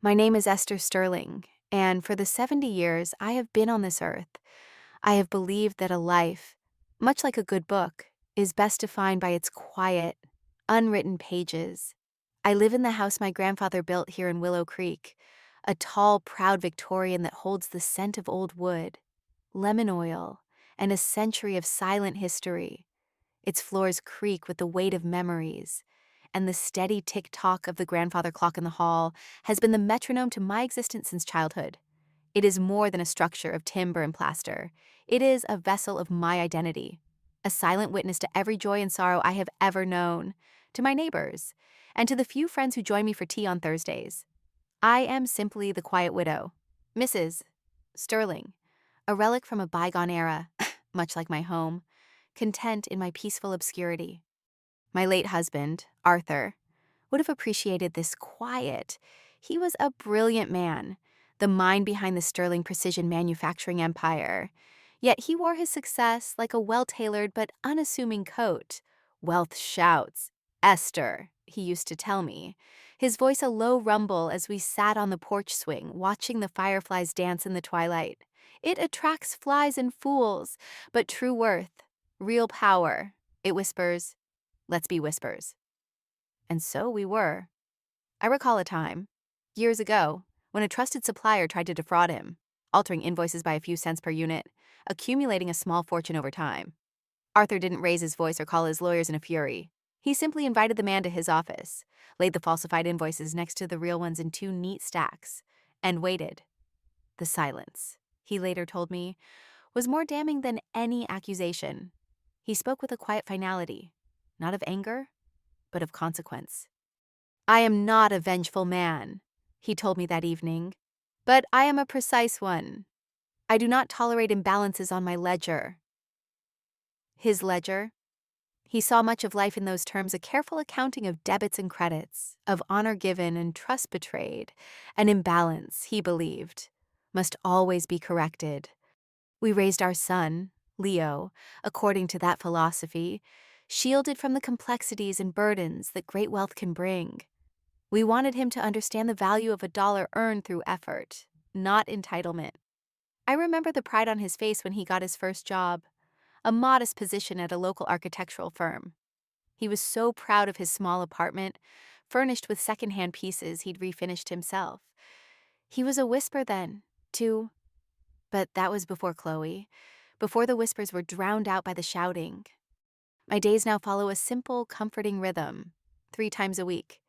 My name is Esther Sterling, and for the 70 years I have been on this earth, I have believed that a life, much like a good book, is best defined by its quiet, unwritten pages. I live in the house my grandfather built here in Willow Creek, a tall, proud Victorian that holds the scent of old wood, lemon oil, and a century of silent history. Its floors creak with the weight of memories, and the steady tick-tock of the grandfather clock in the hall has been the metronome to my existence since childhood. It is more than a structure of timber and plaster. It is a vessel of my identity, a silent witness to every joy and sorrow I have ever known, to my neighbors, and to the few friends who join me for tea on Thursdays. I am simply the quiet widow, Mrs. Sterling, a relic from a bygone era, much like my home, content in my peaceful obscurity. My late husband, Arthur, would have appreciated this quiet. He was a brilliant man, the mind behind the Sterling precision manufacturing empire. Yet he wore his success like a well-tailored but unassuming coat. Wealth shouts, "Esther," he used to tell me, his voice a low rumble as we sat on the porch swing watching the fireflies dance in the twilight. It attracts flies and fools, but true worth, real power, it whispers, "Let's be whispers." And so we were. I recall a time, years ago, when a trusted supplier tried to defraud him, altering invoices by a few cents per unit, accumulating a small fortune over time. Arthur didn't raise his voice or call his lawyers in a fury. He simply invited the man to his office, laid the falsified invoices next to the real ones in two neat stacks, and waited. The silence, he later told me, was more damning than any accusation. He spoke with a quiet finality, not of anger, but of consequence. "I am not a vengeful man," he told me that evening, "but I am a precise one. I do not tolerate imbalances on my ledger." His ledger? He saw much of life in those terms, a careful accounting of debits and credits, of honor given and trust betrayed. An imbalance, he believed, must always be corrected. We raised our son, Leo, according to that philosophy, shielded from the complexities and burdens that great wealth can bring. We wanted him to understand the value of a dollar earned through effort, not entitlement. I remember the pride on his face when he got his first job, a modest position at a local architectural firm. He was so proud of his small apartment, furnished with secondhand pieces he'd refinished himself. He was a whisper then, too, but that was before Chloe, before the whispers were drowned out by the shouting. My days now follow a simple, comforting rhythm, 3 times a week.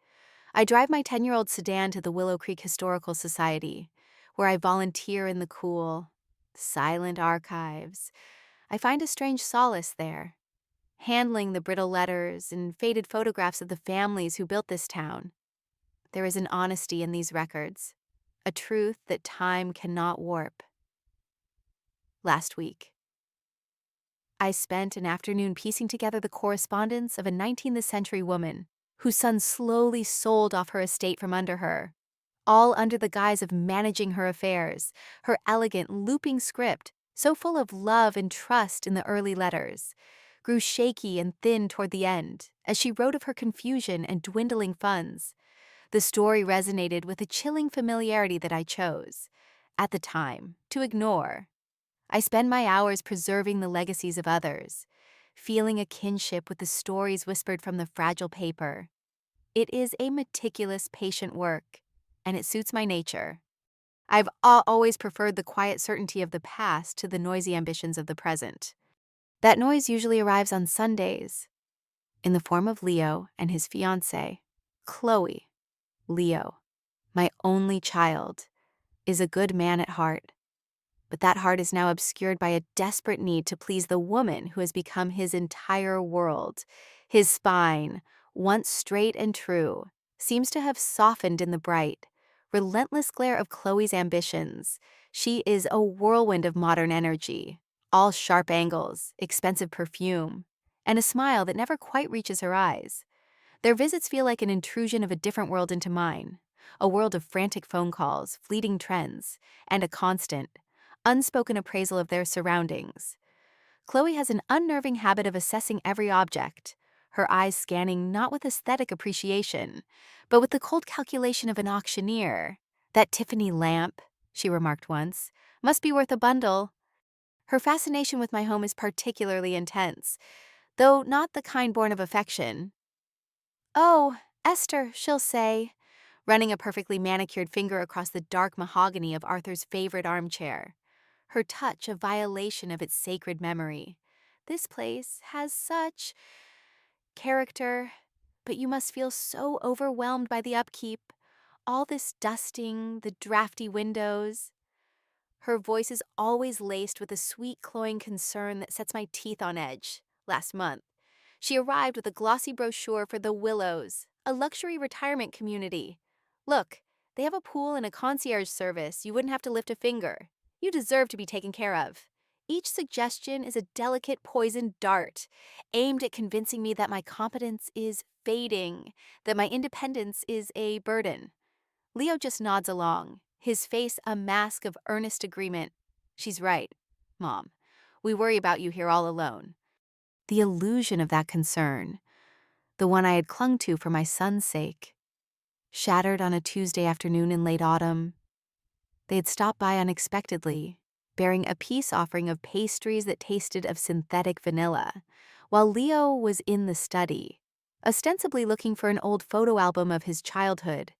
I drive my 10-year-old sedan to the Willow Creek Historical Society, where I volunteer in the cool, silent archives. I find a strange solace there, handling the brittle letters and faded photographs of the families who built this town. There is an honesty in these records, a truth that time cannot warp. Last week, I spent an afternoon piecing together the correspondence of a 19th century woman whose son slowly sold off her estate from under her, all under the guise of managing her affairs. Her elegant, looping script, so full of love and trust in the early letters, grew shaky and thin toward the end as she wrote of her confusion and dwindling funds. The story resonated with a chilling familiarity that I chose, at the time, to ignore. I spend my hours preserving the legacies of others, feeling a kinship with the stories whispered from the fragile paper. It is a meticulous, patient work, and it suits my nature. I've always preferred the quiet certainty of the past to the noisy ambitions of the present. That noise usually arrives on Sundays, in the form of Leo and his fiancée, Chloe. Leo, my only child, is a good man at heart. But that heart is now obscured by a desperate need to please the woman who has become his entire world. His spine, once straight and true, seems to have softened in the bright, relentless glare of Chloe's ambitions. She is a whirlwind of modern energy, all sharp angles, expensive perfume, and a smile that never quite reaches her eyes. Their visits feel like an intrusion of a different world into mine, a world of frantic phone calls, fleeting trends, and a constant, unspoken appraisal of their surroundings. Chloe has an unnerving habit of assessing every object, her eyes scanning not with aesthetic appreciation, but with the cold calculation of an auctioneer. "That Tiffany lamp," she remarked once, "must be worth a bundle." Her fascination with my home is particularly intense, though not the kind born of affection. "Oh, Esther," she'll say, running a perfectly manicured finger across the dark mahogany of Arthur's favorite armchair, her touch a violation of its sacred memory. "This place has such character, but you must feel so overwhelmed by the upkeep. All this dusting, the drafty windows." Her voice is always laced with a sweet, cloying concern that sets my teeth on edge. Last month, she arrived with a glossy brochure for the Willows, a luxury retirement community. "Look, they have a pool and a concierge service. You wouldn't have to lift a finger. You deserve to be taken care of." Each suggestion is a delicate poisoned dart, aimed at convincing me that my competence is fading, that my independence is a burden. Leo just nods along, his face a mask of earnest agreement. "She's right, Mom. We worry about you here all alone." The illusion of that concern, the one I had clung to for my son's sake, shattered on a Tuesday afternoon in late autumn. They had stopped by unexpectedly, bearing a peace offering of pastries that tasted of synthetic vanilla, while Leo was in the study, ostensibly looking for an old photo album of his childhood.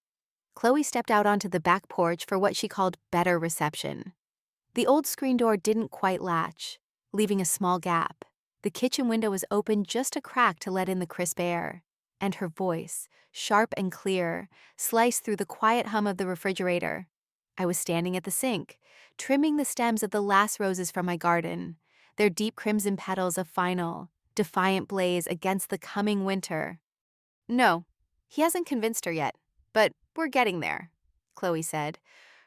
Chloe stepped out onto the back porch for what she called better reception. The old screen door didn't quite latch, leaving a small gap. The kitchen window was open just a crack to let in the crisp air, and her voice, sharp and clear, sliced through the quiet hum of the refrigerator. I was standing at the sink, trimming the stems of the last roses from my garden, their deep crimson petals a final, defiant blaze against the coming winter. "No, he hasn't convinced her yet, but we're getting there," Chloe said,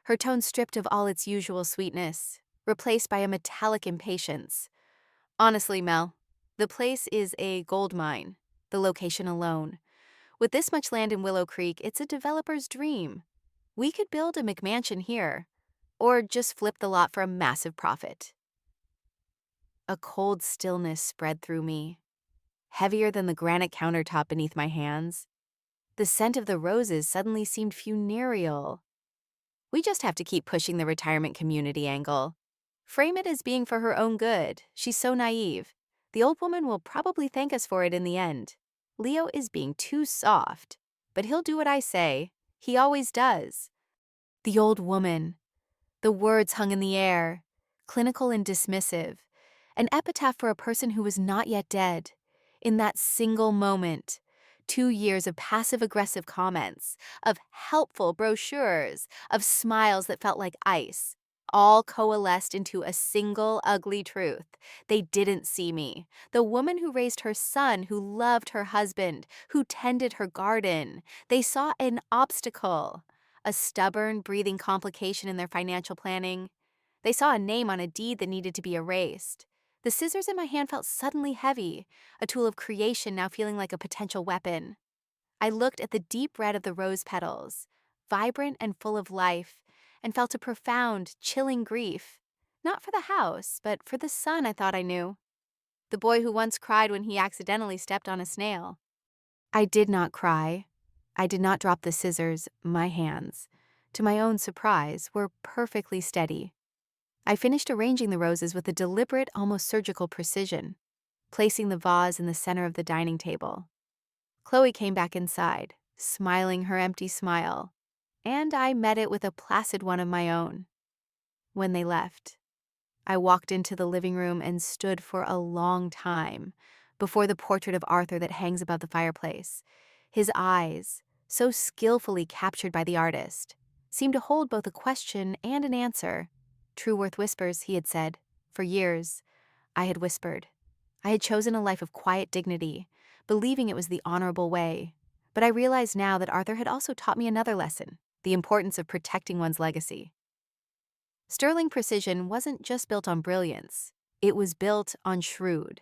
her tone stripped of all its usual sweetness, replaced by a metallic impatience. "Honestly, Mel, the place is a gold mine, the location alone. With this much land in Willow Creek, it's a developer's dream. We could build a McMansion here, or just flip the lot for a massive profit." A cold stillness spread through me, heavier than the granite countertop beneath my hands. The scent of the roses suddenly seemed funereal. "We just have to keep pushing the retirement community angle. Frame it as being for her own good. She's so naive. The old woman will probably thank us for it in the end. Leo is being too soft, but he'll do what I say. He always does." The old woman. The words hung in the air, clinical and dismissive, an epitaph for a person who was not yet dead. In that single moment, 2 years of passive-aggressive comments, of helpful brochures, of smiles that felt like ice, all coalesced into a single ugly truth. They didn't see me, the woman who raised her son, who loved her husband, who tended her garden. They saw an obstacle, a stubborn, breathing complication in their financial planning. They saw a name on a deed that needed to be erased. The scissors in my hand felt suddenly heavy, a tool of creation now feeling like a potential weapon. I looked at the deep red of the rose petals, vibrant and full of life, and felt a profound, chilling grief. Not for the house, but for the son I thought I knew. The boy who once cried when he accidentally stepped on a snail. I did not cry. I did not drop the scissors. My hands, to my own surprise, were perfectly steady. I finished arranging the roses with a deliberate, almost surgical precision, placing the vase in the center of the dining table. Chloe came back inside, smiling her empty smile, and I met it with a placid one of my own. When they left, I walked into the living room and stood for a long time before the portrait of Arthur that hangs above the fireplace. His eyes, so skillfully captured by the artist, seemed to hold both a question and an answer. Trueworth whispers, he had said. For years, I had whispered. I had chosen a life of quiet dignity, believing it was the honorable way. But I realized now that Arthur had also taught me another lesson, the importance of protecting one's legacy. Sterling precision wasn't just built on brilliance. It was built on shrewd,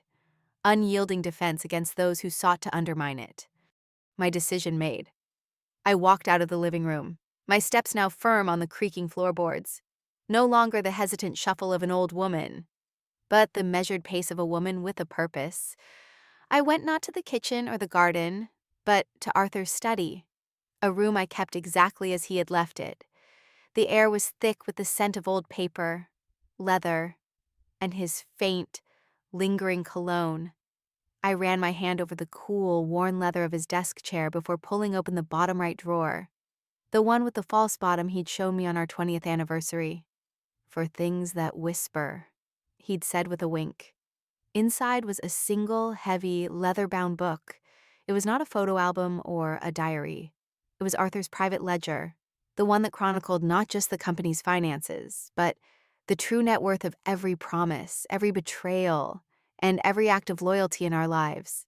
unyielding defense against those who sought to undermine it. My decision made, I walked out of the living room, my steps now firm on the creaking floorboards. No longer the hesitant shuffle of an old woman, but the measured pace of a woman with a purpose. I went not to the kitchen or the garden, but to Arthur's study, a room I kept exactly as he had left it. The air was thick with the scent of old paper, leather, and his faint, lingering cologne. I ran my hand over the cool, worn leather of his desk chair before pulling open the bottom right drawer, the one with the false bottom he'd shown me on our 20th anniversary. "For things that whisper," he'd said with a wink. Inside was a single, heavy, leather-bound book. It was not a photo album or a diary. It was Arthur's private ledger, the one that chronicled not just the company's finances, but the true net worth of every promise, every betrayal, and every act of loyalty in our lives.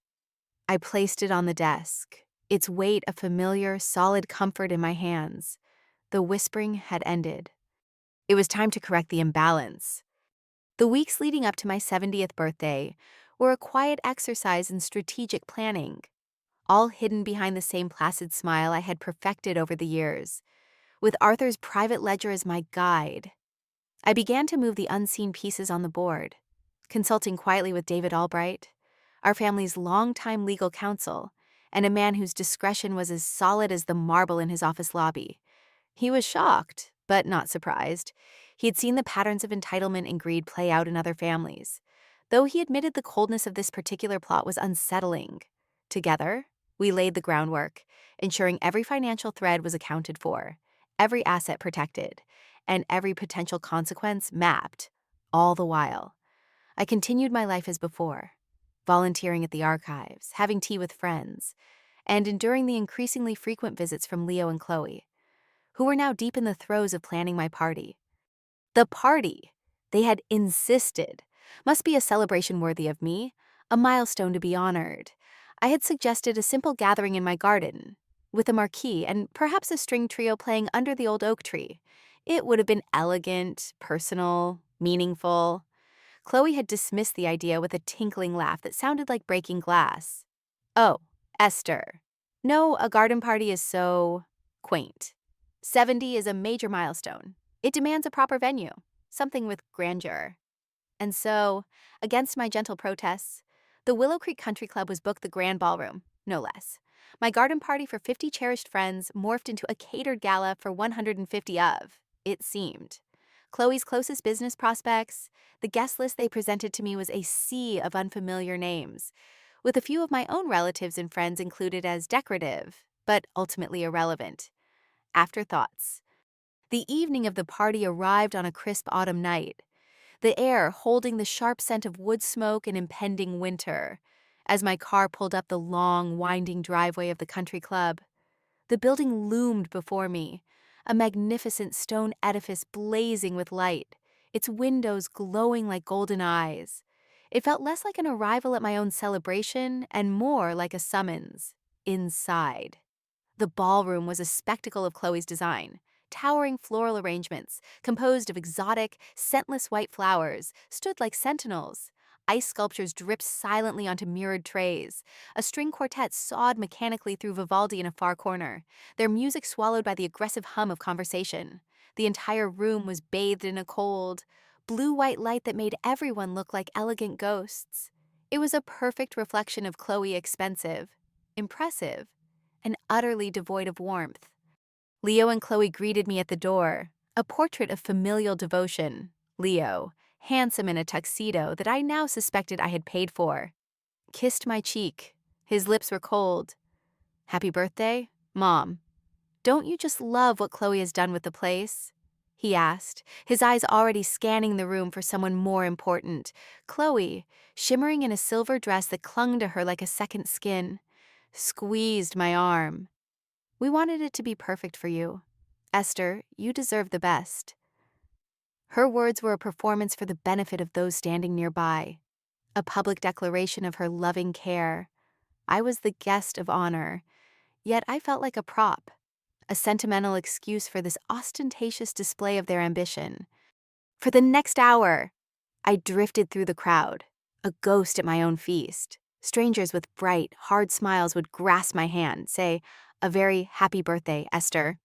I placed it on the desk, its weight a familiar, solid comfort in my hands. The whispering had ended. It was time to correct the imbalance. The weeks leading up to my 70th birthday were a quiet exercise in strategic planning, all hidden behind the same placid smile I had perfected over the years, with Arthur's private ledger as my guide. I began to move the unseen pieces on the board, consulting quietly with David Albright, our family's longtime legal counsel, and a man whose discretion was as solid as the marble in his office lobby. He was shocked, but not surprised. He had seen the patterns of entitlement and greed play out in other families, though he admitted the coldness of this particular plot was unsettling. Together, we laid the groundwork, ensuring every financial thread was accounted for, every asset protected, and every potential consequence mapped, all the while. I continued my life as before, volunteering at the archives, having tea with friends, and enduring the increasingly frequent visits from Leo and Chloe, who were now deep in the throes of planning my party. The party, they had insisted, must be a celebration worthy of me, a milestone to be honored. I had suggested a simple gathering in my garden, with a marquee and perhaps a string trio playing under the old oak tree. It would have been elegant, personal, meaningful. Chloe had dismissed the idea with a tinkling laugh that sounded like breaking glass. "Oh, Esther. No, a garden party is so quaint. 70 is a major milestone. It demands a proper venue, something with grandeur." And so, against my gentle protests, the Willow Creek Country Club was booked the grand ballroom, no less. My garden party for 50 cherished friends morphed into a catered gala for 150 of, it seemed. Chloe's closest business prospects, the guest list they presented to me was a sea of unfamiliar names, with a few of my own relatives and friends included as decorative, but ultimately irrelevant. Afterthoughts. The evening of the party arrived on a crisp autumn night, the air holding the sharp scent of wood smoke and impending winter. As my car pulled up the long, winding driveway of the country club, the building loomed before me, a magnificent stone edifice blazing with light, its windows glowing like golden eyes. It felt less like an arrival at my own celebration and more like a summons. Inside. The ballroom was a spectacle of Chloe's design. Towering floral arrangements, composed of exotic, scentless white flowers, stood like sentinels. Ice sculptures dripped silently onto mirrored trays. A string quartet sawed mechanically through Vivaldi in a far corner, their music swallowed by the aggressive hum of conversation. The entire room was bathed in a cold, blue-white light that made everyone look like elegant ghosts. It was a perfect reflection of Chloe, expensive, impressive, and utterly devoid of warmth. Leo and Chloe greeted me at the door, a portrait of familial devotion. Leo, handsome in a tuxedo that I now suspected I had paid for, kissed my cheek. His lips were cold. "Happy birthday, Mom. Don't you just love what Chloe has done with the place?" he asked, his eyes already scanning the room for someone more important. Chloe, shimmering in a silver dress that clung to her like a second skin, squeezed my arm. "We wanted it to be perfect for you. Esther, you deserve the best." Her words were a performance for the benefit of those standing nearby, a public declaration of her loving care. I was the guest of honor, yet I felt like a prop, a sentimental excuse for this ostentatious display of their ambition. For the next hour, I drifted through the crowd, a ghost at my own feast. Strangers with bright, hard smiles would grasp my hand, say, "A very happy birthday, Esther,"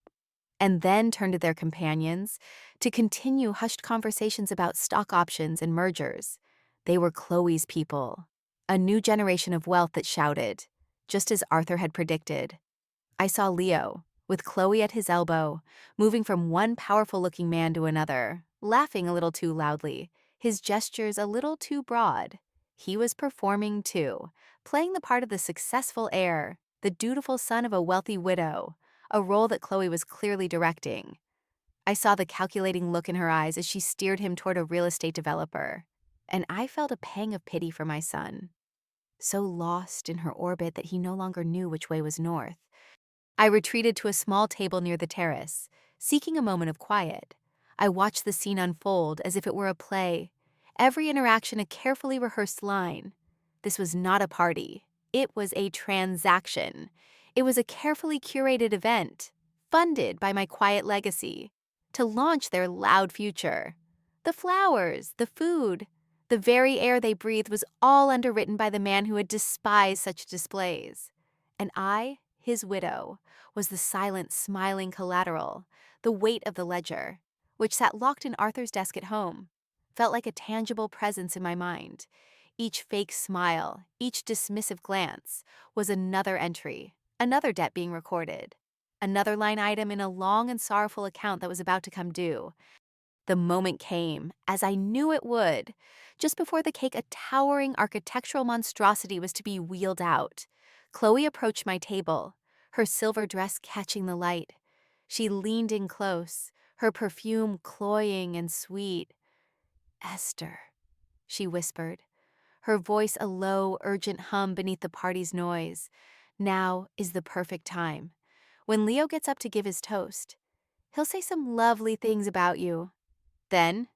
and then turn to their companions to continue hushed conversations about stock options and mergers. They were Chloe's people, a new generation of wealth that shouted, just as Arthur had predicted. I saw Leo, with Chloe at his elbow, moving from one powerful-looking man to another, laughing a little too loudly, his gestures a little too broad. He was performing too, playing the part of the successful heir, the dutiful son of a wealthy widow, a role that Chloe was clearly directing. I saw the calculating look in her eyes as she steered him toward a real estate developer, and I felt a pang of pity for my son, so lost in her orbit that he no longer knew which way was north. I retreated to a small table near the terrace, seeking a moment of quiet. I watched the scene unfold as if it were a play, every interaction a carefully rehearsed line. This was not a party. It was a transaction. It was a carefully curated event, funded by my quiet legacy, to launch their loud future. The flowers, the food, the very air they breathed was all underwritten by the man who had despised such displays. And I, his widow, was the silent, smiling collateral, the weight of the ledger, which sat locked in Arthur's desk at home, felt like a tangible presence in my mind. Each fake smile, each dismissive glance, was another entry, another debt being recorded, another line item in a long and sorrowful account that was about to come due. The moment came, as I knew it would. Just before the cake, a towering architectural monstrosity was to be wheeled out. Chloe approached my table, her silver dress catching the light. She leaned in close, her perfume cloying and sweet. "Esther," she whispered, her voice a low, urgent hum beneath the party's noise. "Now is the perfect time. When Leo gets up to give his toast, he'll say some lovely things about you. Then,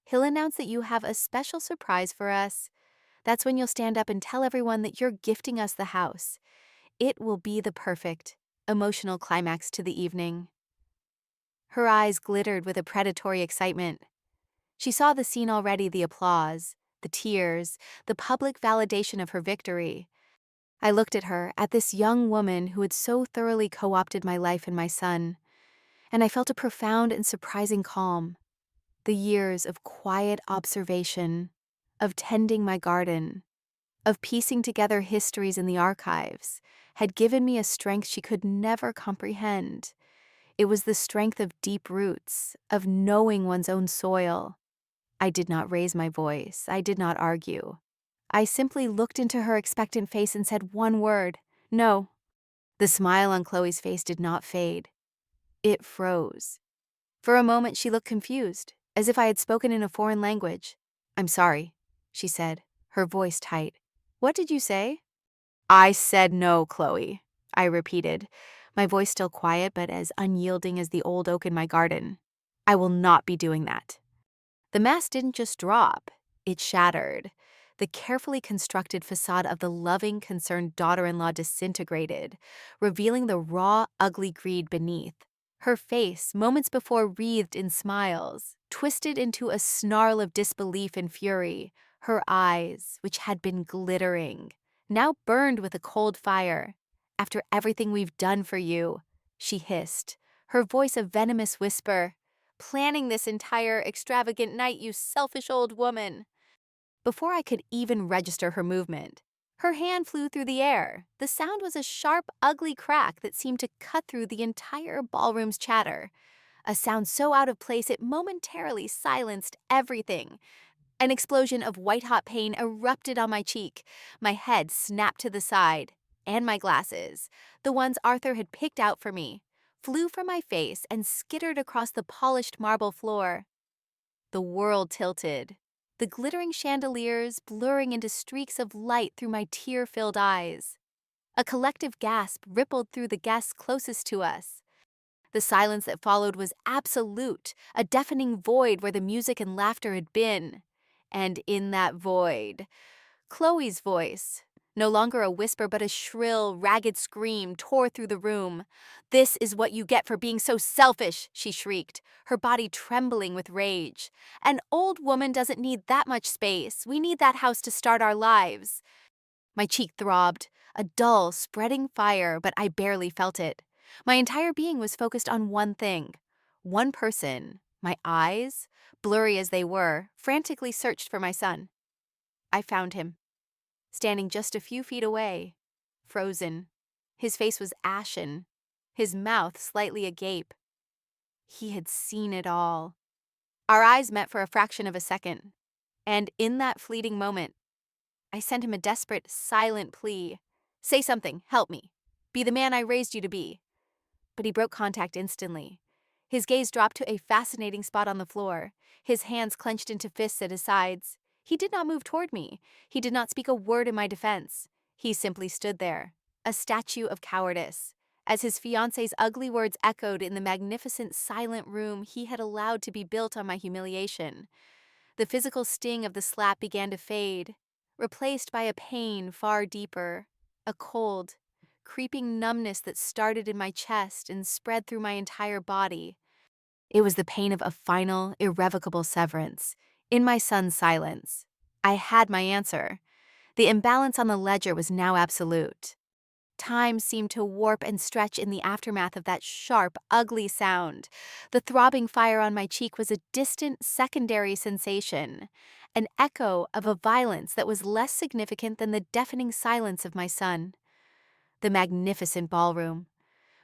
he'll announce that you have a special surprise for us. That's when you'll stand up and tell everyone that you're gifting us the house. It will be the perfect, emotional climax to the evening." Her eyes glittered with a predatory excitement. She saw the scene already, the applause, the tears, the public validation of her victory. I looked at her, at this young woman who had so thoroughly co-opted my life and my son, and I felt a profound and surprising calm. The years of quiet observation, of tending my garden, of piecing together histories in the archives, had given me a strength she could never comprehend. It was the strength of deep roots, of knowing one's own soil. I did not raise my voice. I did not argue. I simply looked into her expectant face and said one word: "No." The smile on Chloe's face did not fade. It froze. For a moment she looked confused, as if I had spoken in a foreign language. "I'm sorry," she said, her voice tight. "What did you say?" "I said no, Chloe," I repeated, my voice still quiet but as unyielding as the old oak in my garden. "I will not be doing that." The mask didn't just drop, it shattered. The carefully constructed facade of the loving, concerned daughter-in-law disintegrated, revealing the raw, ugly greed beneath. Her face, moments before wreathed in smiles, twisted into a snarl of disbelief and fury. Her eyes, which had been glittering, now burned with a cold fire. "After everything we've done for you," she hissed, her voice a venomous whisper. "Planning this entire extravagant night, you selfish old woman." Before I could even register her movement, her hand flew through the air. The sound was a sharp, ugly crack that seemed to cut through the entire ballroom's chatter. A sound so out of place it momentarily silenced everything. An explosion of white-hot pain erupted on my cheek. My head snapped to the side, and my glasses, the ones Arthur had picked out for me, flew from my face and skittered across the polished marble floor. The world tilted, the glittering chandeliers blurring into streaks of light through my tear-filled eyes. A collective gasp rippled through the guests closest to us. The silence that followed was absolute, a deafening void where the music and laughter had been. And in that void, Chloe's voice, no longer a whisper but a shrill, ragged scream, tore through the room. "This is what you get for being so selfish," she shrieked, her body trembling with rage. "An old woman doesn't need that much space. We need that house to start our lives." My cheek throbbed, a dull, spreading fire, but I barely felt it. My entire being was focused on one thing, one person. My eyes, blurry as they were, frantically searched for my son. I found him, standing just a few feet away, frozen. His face was ashen, his mouth slightly agape. He had seen it all. Our eyes met for a fraction of a second, and in that fleeting moment, I sent him a desperate, silent plea. Say something, help me. Be the man I raised you to be. But he broke contact instantly. His gaze dropped to a fascinating spot on the floor, his hands clenched into fists at his sides. He did not move toward me. He did not speak a word in my defense. He simply stood there, a statue of cowardice, as his fiancée's ugly words echoed in the magnificent silent room he had allowed to be built on my humiliation. The physical sting of the slap began to fade, replaced by a pain far deeper, a cold, creeping numbness that started in my chest and spread through my entire body. It was the pain of a final, irrevocable severance. In my son's silence, I had my answer. The imbalance on the ledger was now absolute. Time seemed to warp and stretch in the aftermath of that sharp, ugly sound. The throbbing fire on my cheek was a distant, secondary sensation, an echo of a violence that was less significant than the deafening silence of my son. The magnificent ballroom,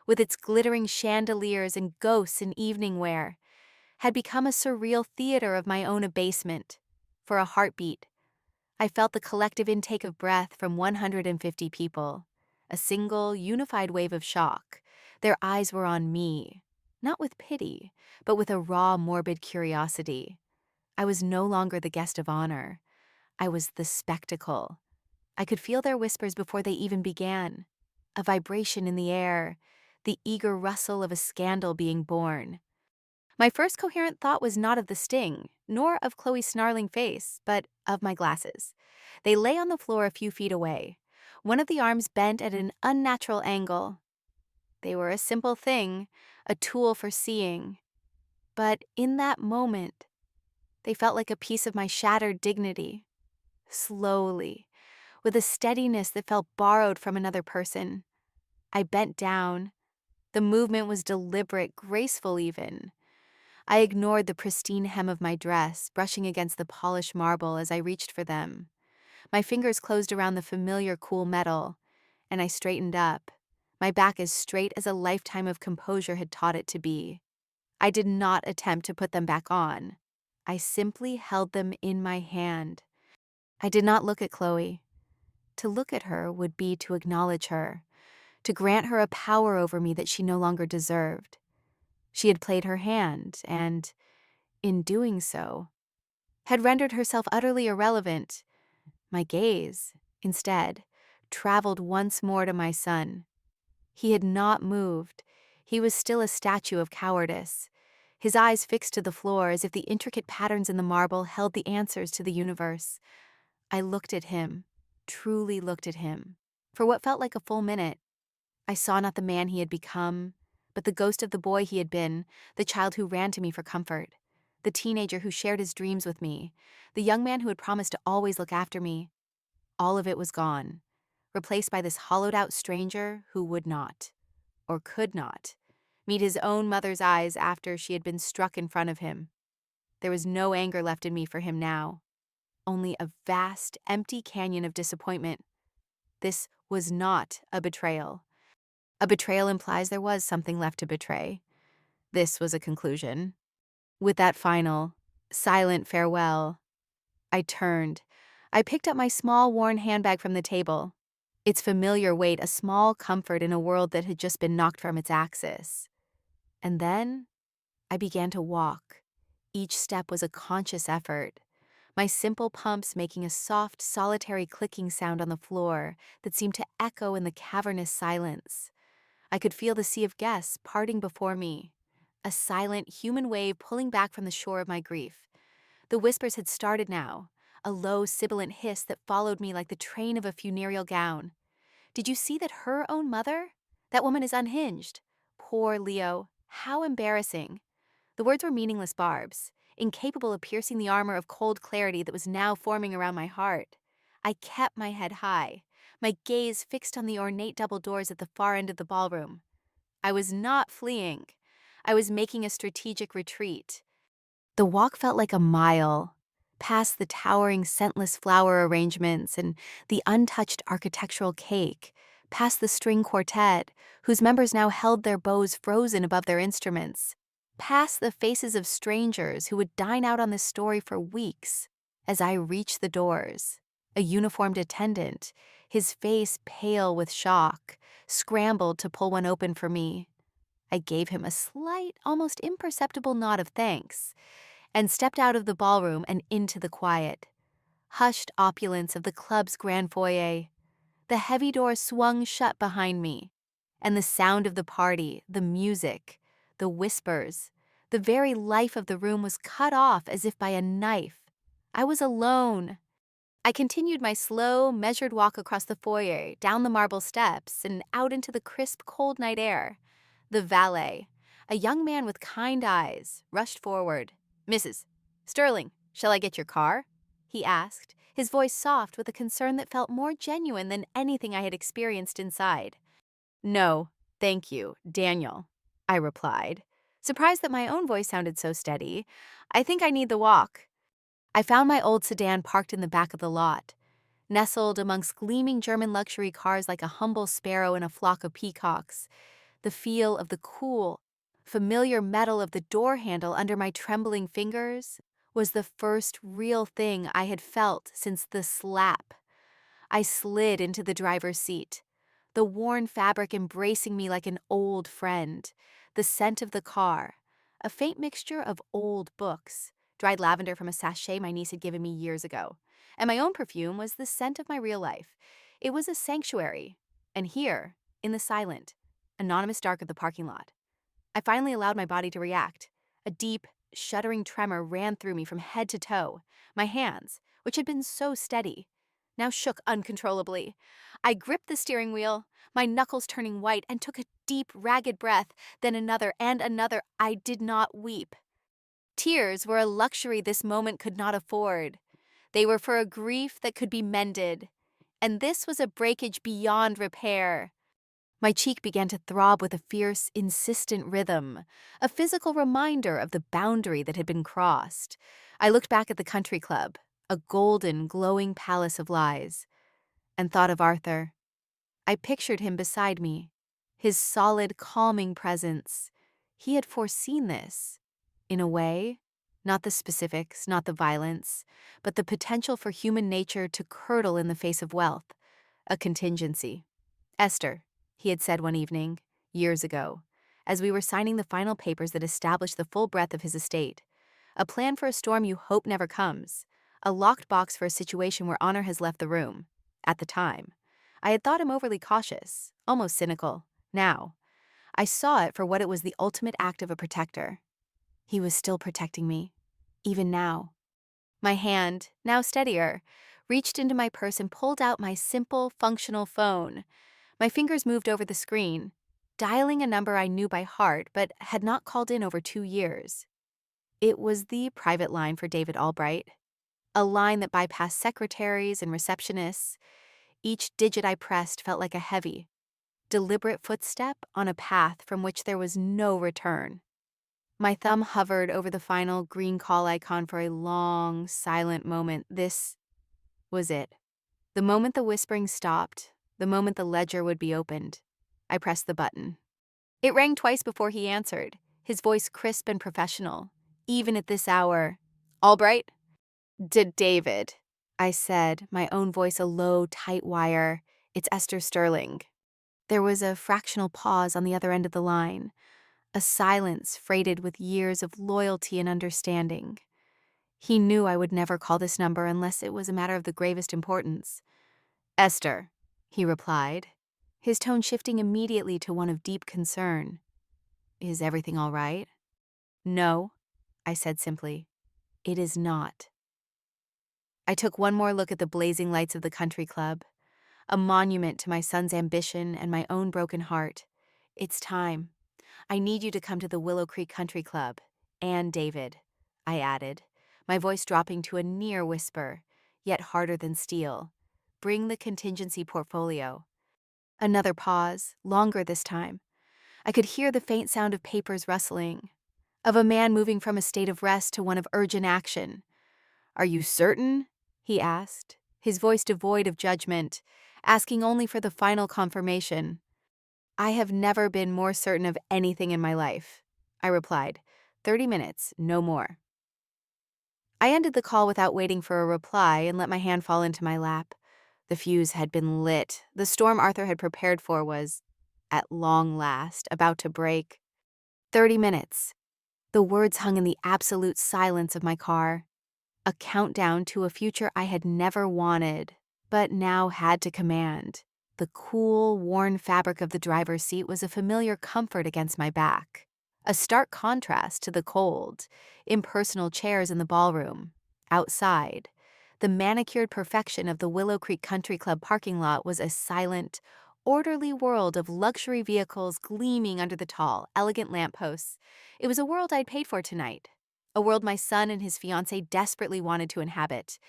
with its glittering chandeliers and ghosts in evening wear, had become a surreal theater of my own abasement. For a heartbeat, I felt the collective intake of breath from 150 people. A single, unified wave of shock. Their eyes were on me, not with pity, but with a raw, morbid curiosity. I was no longer the guest of honor. I was the spectacle. I could feel their whispers before they even began. A vibration in the air, the eager rustle of a scandal being born. My first coherent thought was not of the sting, nor of Chloe's snarling face, but of my glasses. They lay on the floor a few feet away, one of the arms bent at an unnatural angle. They were a simple thing, a tool for seeing. But in that moment, they felt like a piece of my shattered dignity. Slowly, with a steadiness that felt borrowed from another person, I bent down. The movement was deliberate, graceful even. I ignored the pristine hem of my dress, brushing against the polished marble as I reached for them. My fingers closed around the familiar cool metal, and I straightened up, my back as straight as a lifetime of composure had taught it to be. I did not attempt to put them back on. I simply held them in my hand. I did not look at Chloe. To look at her would be to acknowledge her, to grant her a power over me that she no longer deserved. She had played her hand, and, in doing so, had rendered herself utterly irrelevant. My gaze, instead, traveled once more to my son. He had not moved. He was still a statue of cowardice, his eyes fixed to the floor as if the intricate patterns in the marble held the answers to the universe. I looked at him, truly looked at him, for what felt like a full minute. I saw not the man he had become, but the ghost of the boy he had been, the child who ran to me for comfort, the teenager who shared his dreams with me, the young man who had promised to always look after me. All of it was gone, replaced by this hollowed-out stranger who would not, or could not, meet his own mother's eyes after she had been struck in front of him. There was no anger left in me for him now, only a vast, empty canyon of disappointment. This was not a betrayal. A betrayal implies there was something left to betray. This was a conclusion. With that final, silent farewell, I turned. I picked up my small, worn handbag from the table, its familiar weight a small comfort in a world that had just been knocked from its axis. And then I began to walk. Each step was a conscious effort, my simple pumps making a soft, solitary clicking sound on the floor that seemed to echo in the cavernous silence. I could feel the sea of guests parting before me, a silent human wave pulling back from the shore of my grief. The whispers had started now, a low, sibilant hiss that followed me like the train of a funereal gown. Did you see that her own mother? That woman is unhinged. Poor Leo, how embarrassing. The words were meaningless barbs, incapable of piercing the armor of cold clarity that was now forming around my heart. I kept my head high, my gaze fixed on the ornate double doors at the far end of the ballroom. I was not fleeing. I was making a strategic retreat. The walk felt like a mile, past the towering scentless flower arrangements and the untouched architectural cake, past the string quartet, whose members now held their bows frozen above their instruments, past the faces of strangers who would dine out on this story for weeks. As I reached the doors, a uniformed attendant, his face pale with shock, scrambled to pull one open for me. I gave him a slight, almost imperceptible nod of thanks, and stepped out of the ballroom and into the quiet, hushed opulence of the club's grand foyer. The heavy door swung shut behind me, and the sound of the party, the music, the whispers, the very life of the room was cut off as if by a knife. I was alone. I continued my slow, measured walk across the foyer, down the marble steps, and out into the crisp, cold night air. The valet, a young man with kind eyes, rushed forward. "Mrs. Sterling, shall I get your car?" he asked, his voice soft with a concern that felt more genuine than anything I had experienced inside. "No, thank you, Daniel," I replied, surprised that my own voice sounded so steady. "I think I need the walk." I found my old sedan parked in the back of the lot, nestled amongst gleaming German luxury cars like a humble sparrow in a flock of peacocks. The feel of the cool, familiar metal of the door handle under my trembling fingers was the first real thing I had felt since the slap. I slid into the driver's seat, the worn fabric embracing me like an old friend, the scent of the car, a faint mixture of old books, dried lavender from a sachet my niece had given me years ago, and my own perfume was the scent of my real life. It was a sanctuary, and here, in the silent, anonymous dark of the parking lot, I finally allowed my body to react. A deep, shuddering tremor ran through me from head to toe. My hands, which had been so steady, now shook uncontrollably. I gripped the steering wheel, my knuckles turning white, and took a deep, ragged breath, then another and another. I did not weep. Tears were a luxury this moment could not afford. They were for a grief that could be mended, and this was a breakage beyond repair. My cheek began to throb with a fierce, insistent rhythm, a physical reminder of the boundary that had been crossed. I looked back at the country club, a golden, glowing palace of lies, and thought of Arthur. I pictured him beside me, his solid, calming presence. He had foreseen this. In a way, not the specifics, not the violence, but the potential for human nature to curdle in the face of wealth, a contingency. "Esther," he had said one evening, years ago, as we were signing the final papers that established the full breadth of his estate, "a plan for a storm you hope never comes, a locked box for a situation where honor has left the room." At the time, I had thought him overly cautious, almost cynical. Now, I saw it for what it was, the ultimate act of a protector. He was still protecting me, even now. My hand, now steadier, reached into my purse and pulled out my simple, functional phone. My fingers moved over the screen, dialing a number I knew by heart but had not called in over 2 years. It was the private line for David Albright, a line that bypassed secretaries and receptionists. Each digit I pressed felt like a heavy, deliberate footstep on a path from which there was no return. My thumb hovered over the final green call icon for a long, silent moment. This was it. The moment the whispering stopped, the moment the ledger would be opened, I pressed the button. It rang twice before he answered, his voice crisp and professional. "Even at this hour." "Albright?" David," I said, my own voice a low, tight wire. "It's Esther Sterling." There was a fractional pause on the other end of the line, a silence freighted with years of loyalty and understanding. He knew I would never call this number unless it was a matter of the gravest importance. "Esther," he replied, his tone shifting immediately to one of deep concern. "Is everything all right?" "No," I said simply. "It is not." I took one more look at the blazing lights of the country club, a monument to my son's ambition and my own broken heart. "It's time. I need you to come to the Willow Creek Country Club. And David," I added, my voice dropping to a near whisper, yet harder than steel. "Bring the contingency portfolio." Another pause, longer this time. I could hear the faint sound of papers rustling, of a man moving from a state of rest to one of urgent action. "Are you certain?" he asked, his voice devoid of judgment, asking only for the final confirmation. "I have never been more certain of anything in my life," I replied. 30 minutes, no more. I ended the call without waiting for a reply and let my hand fall into my lap. The fuse had been lit. The storm Arthur had prepared for was, at long last, about to break. 30 minutes. The words hung in the absolute silence of my car. A countdown to a future I had never wanted, but now had to command. The cool, worn fabric of the driver's seat was a familiar comfort against my back, a stark contrast to the cold, impersonal chairs in the ballroom. Outside, the manicured perfection of the Willow Creek Country Club parking lot was a silent, orderly world of luxury vehicles gleaming under the tall, elegant lampposts. It was a world I'd paid for tonight, a world my son and his fiancée desperately wanted to inhabit.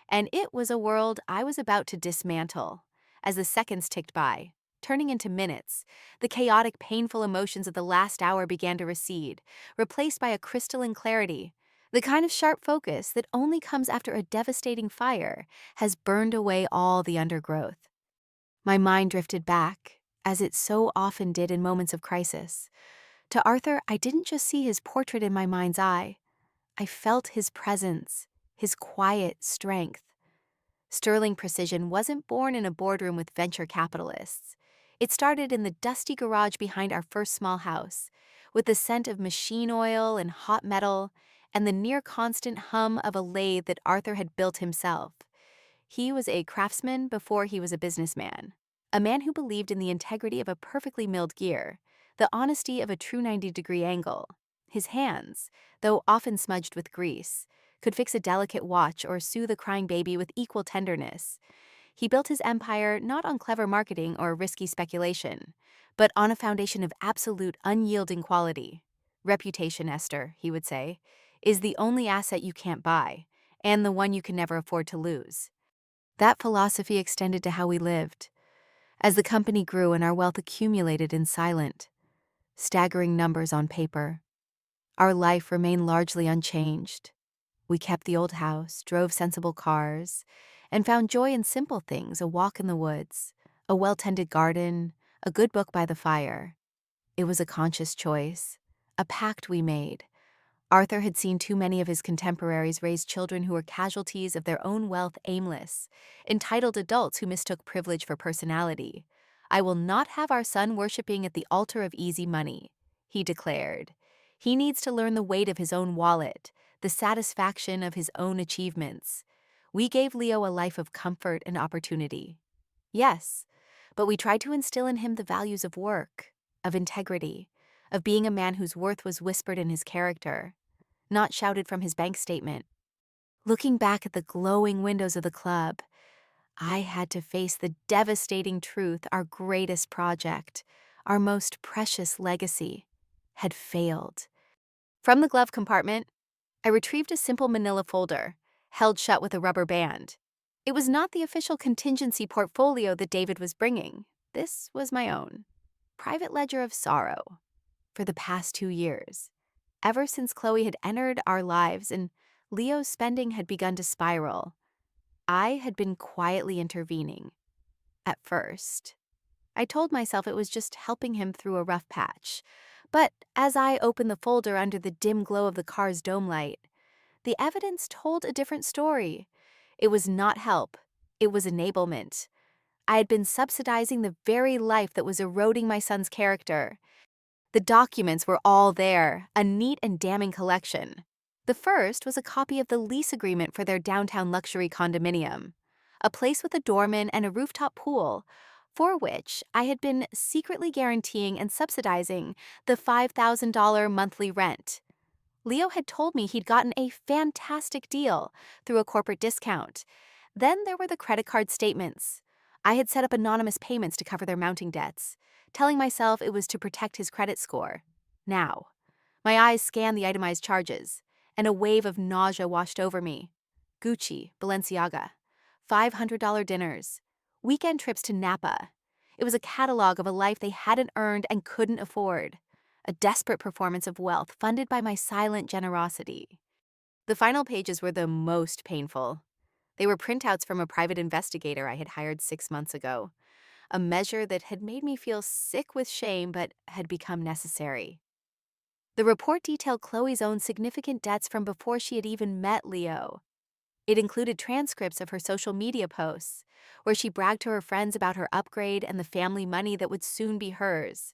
And it was a world I was about to dismantle. As the seconds ticked by, turning into minutes, the chaotic, painful emotions of the last hour began to recede, replaced by a crystalline clarity. The kind of sharp focus that only comes after a devastating fire has burned away all the undergrowth. My mind drifted back, as it so often did in moments of crisis. To Arthur, I didn't just see his portrait in my mind's eye. I felt his presence, his quiet strength. Sterling precision wasn't born in a boardroom with venture capitalists. It started in the dusty garage behind our first small house, with the scent of machine oil and hot metal, and the near-constant hum of a lathe that Arthur had built himself. He was a craftsman before he was a businessman, a man who believed in the integrity of a perfectly milled gear, the honesty of a true 90-degree angle. His hands, though often smudged with grease, could fix a delicate watch or soothe a crying baby with equal tenderness. He built his empire not on clever marketing or risky speculation, but on a foundation of absolute unyielding quality. Reputation, Esther, he would say, is the only asset you can't buy, and the one you can never afford to lose. That philosophy extended to how we lived. As the company grew and our wealth accumulated in silent, staggering numbers on paper, our life remained largely unchanged. We kept the old house, drove sensible cars, and found joy in simple things: a walk in the woods, a well-tended garden, a good book by the fire. It was a conscious choice, a pact we made. Arthur had seen too many of his contemporaries raise children who were casualties of their own wealth, aimless, entitled adults who mistook privilege for personality. "I will not have our son worshiping at the altar of easy money," he declared. "He needs to learn the weight of his own wallet, the satisfaction of his own achievements." We gave Leo a life of comfort and opportunity. Yes, but we tried to instill in him the values of work, of integrity, of being a man whose worth was whispered in his character, not shouted from his bank statement. Looking back at the glowing windows of the club, I had to face the devastating truth: our greatest project, our most precious legacy, had failed. From the glove compartment, I retrieved a simple manila folder, held shut with a rubber band. It was not the official contingency portfolio that David was bringing. This was my own private ledger of sorrow. For the past 2 years, ever since Chloe had entered our lives and Leo's spending had begun to spiral, I had been quietly intervening. At first, I told myself it was just helping him through a rough patch. But as I opened the folder under the dim glow of the car's dome light, the evidence told a different story. It was not help, it was enablement. I had been subsidizing the very life that was eroding my son's character. The documents were all there, a neat and damning collection. The first was a copy of the lease agreement for their downtown luxury condominium, a place with a doorman and a rooftop pool, for which I had been secretly guaranteeing and subsidizing the $5,000 monthly rent. Leo had told me he'd gotten a fantastic deal through a corporate discount. Then there were the credit card statements. I had set up anonymous payments to cover their mounting debts, telling myself it was to protect his credit score. Now, my eyes scanned the itemized charges, and a wave of nausea washed over me. Gucci, Balenciaga, $500 dinners, weekend trips to Napa. It was a catalog of a life they hadn't earned and couldn't afford. A desperate performance of wealth funded by my silent generosity. The final pages were the most painful. They were printouts from a private investigator I had hired 6 months ago, a measure that had made me feel sick with shame but had become necessary. The report detailed Chloe's own significant debts from before she had even met Leo. It included transcripts of her social media posts, where she bragged to her friends about her upgrade and the family money that would soon be hers.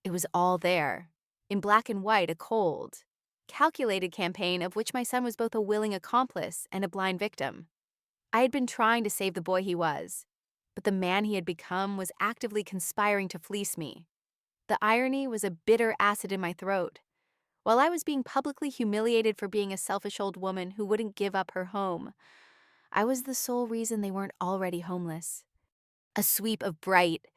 It was all there, in black and white, a cold, calculated campaign of which my son was both a willing accomplice and a blind victim. I had been trying to save the boy he was, but the man he had become was actively conspiring to fleece me. The irony was a bitter acid in my throat. While I was being publicly humiliated for being a selfish old woman who wouldn't give up her home, I was the sole reason they weren't already homeless. A sweep of bright,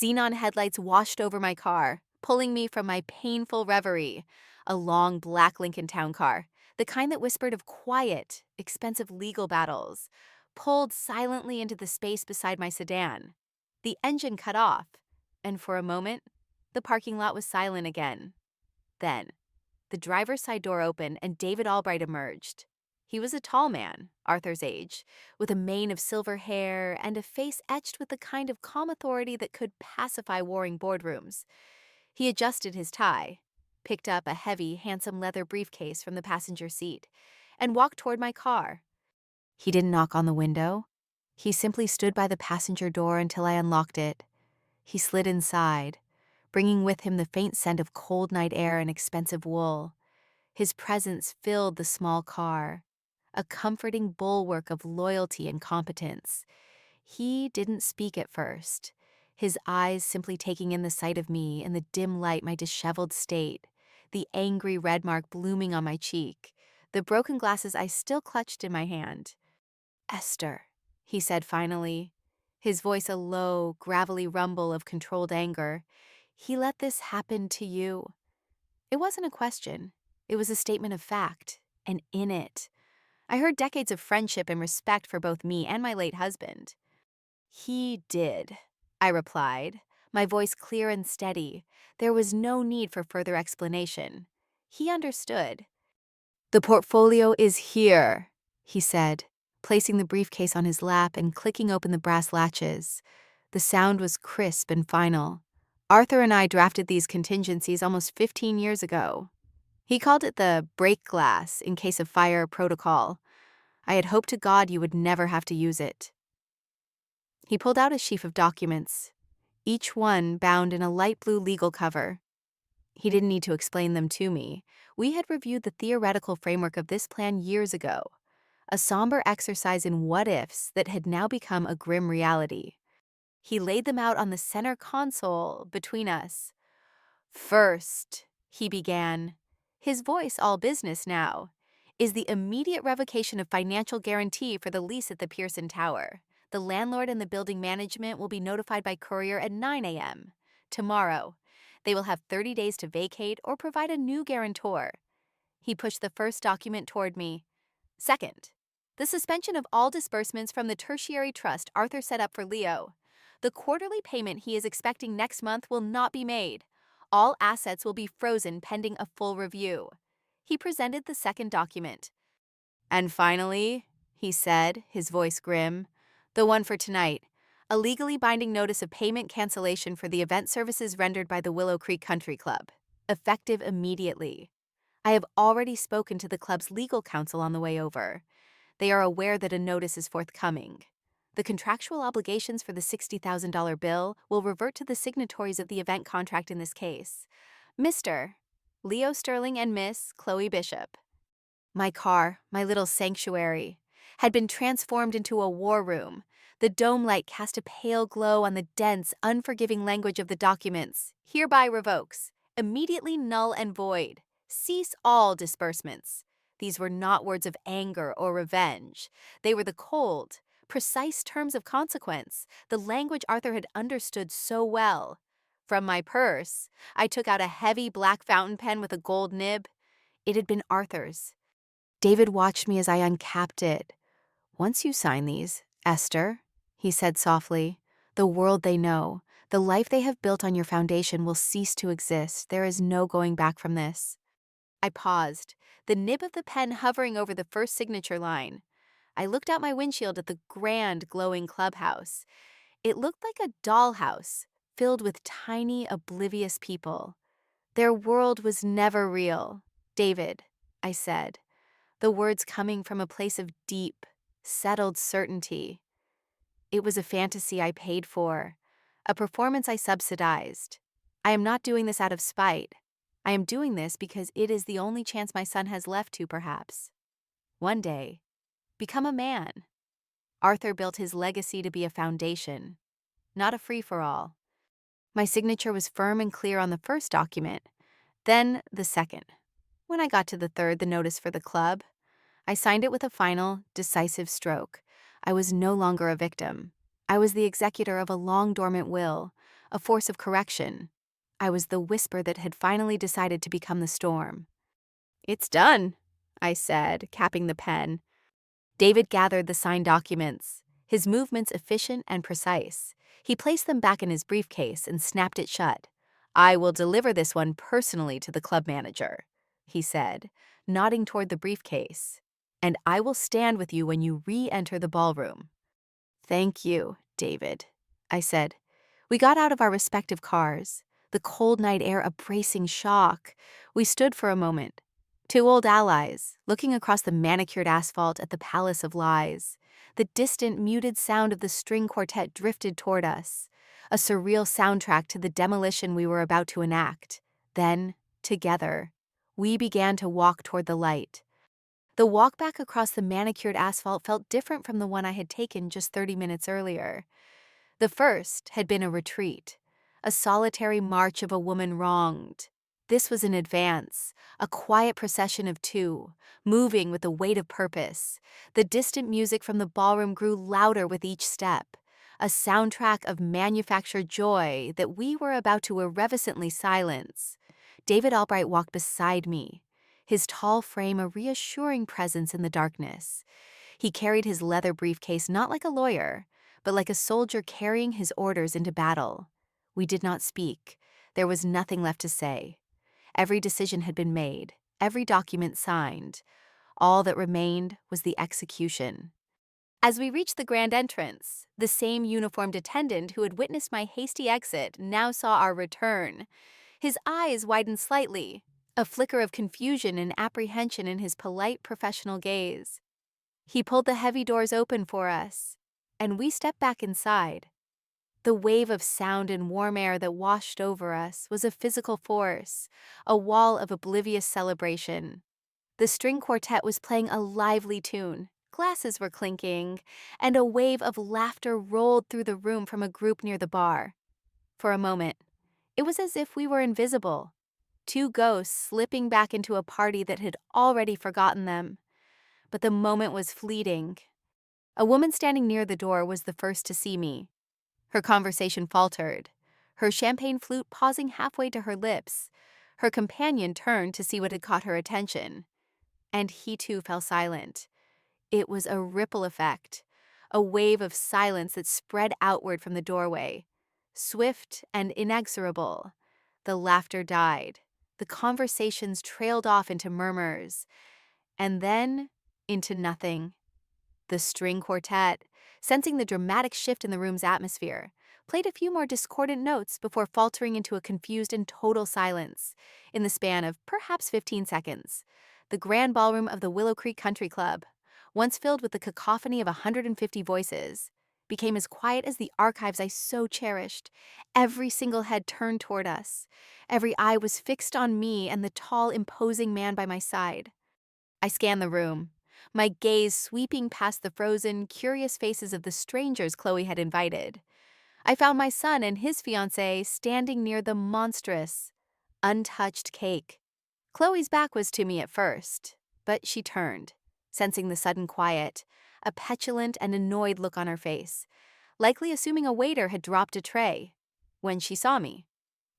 xenon headlights washed over my car, pulling me from my painful reverie. A long black Lincoln Town car, the kind that whispered of quiet, expensive legal battles, pulled silently into the space beside my sedan. The engine cut off, and for a moment, the parking lot was silent again. Then, the driver's side door opened and David Albright emerged. He was a tall man, Arthur's age, with a mane of silver hair and a face etched with the kind of calm authority that could pacify warring boardrooms. He adjusted his tie, picked up a heavy, handsome leather briefcase from the passenger seat, and walked toward my car. He didn't knock on the window. He simply stood by the passenger door until I unlocked it. He slid inside, bringing with him the faint scent of cold night air and expensive wool. His presence filled the small car, a comforting bulwark of loyalty and competence. He didn't speak at first, his eyes simply taking in the sight of me in the dim light, my disheveled state, the angry red mark blooming on my cheek, the broken glasses I still clutched in my hand. "Esther," he said finally, his voice a low, gravelly rumble of controlled anger. "He let this happen to you." It wasn't a question. It was a statement of fact, and in it, I heard decades of friendship and respect for both me and my late husband. "He did," I replied, my voice clear and steady. There was no need for further explanation. He understood. "The portfolio is here," he said, placing the briefcase on his lap and clicking open the brass latches. The sound was crisp and final. Arthur and I drafted these contingencies almost 15 years ago. He called it the break glass in case of fire protocol. I had hoped to God you would never have to use it. He pulled out a sheaf of documents, each one bound in a light blue legal cover. He didn't need to explain them to me. We had reviewed the theoretical framework of this plan years ago, a somber exercise in what-ifs that had now become a grim reality. He laid them out on the center console between us. "First," he began, his voice all business now, "is the immediate revocation of financial guarantee for the lease at the Pearson Tower. The landlord and the building management will be notified by courier at 9 a.m. tomorrow. They will have 30 days to vacate or provide a new guarantor." He pushed the first document toward me. "Second, the suspension of all disbursements from the tertiary trust Arthur set up for Leo. The quarterly payment he is expecting next month will not be made. All assets will be frozen pending a full review." He presented the second document. "And finally," he said, his voice grim, "the one for tonight, a legally binding notice of payment cancellation for the event services rendered by the Willow Creek Country Club, effective immediately. I have already spoken to the club's legal counsel on the way over. They are aware that a notice is forthcoming. The contractual obligations for the $60,000 bill will revert to the signatories of the event contract in this case, Mr. Leo Sterling and Miss Chloe Bishop." My car, my little sanctuary, had been transformed into a war room. The dome light cast a pale glow on the dense, unforgiving language of the documents. "Hereby revokes. Immediately null and void. Cease all disbursements." These were not words of anger or revenge. They were the cold, precise terms of consequence, the language Arthur had understood so well. From my purse, I took out a heavy black fountain pen with a gold nib. It had been Arthur's. David watched me as I uncapped it. "Once you sign these, Esther," he said softly, "the world they know, the life they have built on your foundation will cease to exist. There is no going back from this." I paused, the nib of the pen hovering over the first signature line. I looked out my windshield at the grand, glowing clubhouse. It looked like a dollhouse, filled with tiny, oblivious people. Their world was never real. David, I said, the words coming from a place of deep, settled certainty. It was a fantasy I paid for, a performance I subsidized. I am not doing this out of spite. I am doing this because it is the only chance my son has left to, perhaps, one day, become a man. Arthur built his legacy to be a foundation, not a free-for-all. My signature was firm and clear on the first document, then the second. When I got to the third, the notice for the club, I signed it with a final, decisive stroke. I was no longer a victim. I was the executor of a long-dormant will, a force of correction. I was the whisper that had finally decided to become the storm. "It's done," I said, capping the pen. David gathered the signed documents, his movements efficient and precise. He placed them back in his briefcase and snapped it shut. "I will deliver this one personally to the club manager," he said, nodding toward the briefcase. "And I will stand with you when you re-enter the ballroom." "Thank you, David," I said. We got out of our respective cars, the cold night air a bracing shock. We stood for a moment, two old allies, looking across the manicured asphalt at the Palace of Lies. The distant, muted sound of the string quartet drifted toward us, a surreal soundtrack to the demolition we were about to enact. Then, together, we began to walk toward the light. The walk back across the manicured asphalt felt different from the one I had taken just 30 minutes earlier. The first had been a retreat, a solitary march of a woman wronged. This was an advance, a quiet procession of two, moving with the weight of purpose. The distant music from the ballroom grew louder with each step, a soundtrack of manufactured joy that we were about to irrevocantly silence. David Albright walked beside me, his tall frame a reassuring presence in the darkness. He carried his leather briefcase not like a lawyer, but like a soldier carrying his orders into battle. We did not speak. There was nothing left to say. Every decision had been made, every document signed. All that remained was the execution. As we reached the grand entrance, the same uniformed attendant who had witnessed my hasty exit now saw our return. His eyes widened slightly, a flicker of confusion and apprehension in his polite professional gaze. He pulled the heavy doors open for us, and we stepped back inside. The wave of sound and warm air that washed over us was a physical force, a wall of oblivious celebration. The string quartet was playing a lively tune, glasses were clinking, and a wave of laughter rolled through the room from a group near the bar. For a moment, it was as if we were invisible, two ghosts slipping back into a party that had already forgotten them. But the moment was fleeting. A woman standing near the door was the first to see me. Her conversation faltered, her champagne flute pausing halfway to her lips. Her companion turned to see what had caught her attention, and he too fell silent. It was a ripple effect, a wave of silence that spread outward from the doorway. Swift and inexorable, the laughter died. The conversations trailed off into murmurs, and then into nothing. The string quartet, sensing the dramatic shift in the room's atmosphere, played a few more discordant notes before faltering into a confused and total silence. In the span of perhaps 15 seconds, the grand ballroom of the Willow Creek Country Club, once filled with the cacophony of 150 voices, became as quiet as the archives I so cherished. Every single head turned toward us. Every eye was fixed on me and the tall, imposing man by my side. I scanned the room, my gaze sweeping past the frozen, curious faces of the strangers Chloe had invited. I found my son and his fiancée standing near the monstrous, untouched cake. Chloe's back was to me at first, but she turned, sensing the sudden quiet, a petulant and annoyed look on her face, likely assuming a waiter had dropped a tray. When she saw me,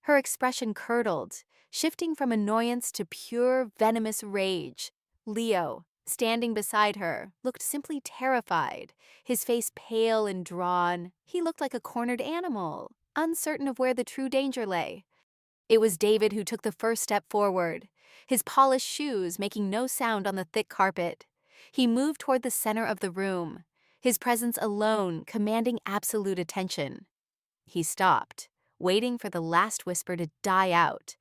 her expression curdled, shifting from annoyance to pure, venomous rage. Leo, standing beside her, looked simply terrified, his face pale and drawn. He looked like a cornered animal, uncertain of where the true danger lay. It was David who took the first step forward, his polished shoes making no sound on the thick carpet. He moved toward the center of the room, his presence alone commanding absolute attention. He stopped, waiting for the last whisper to die out,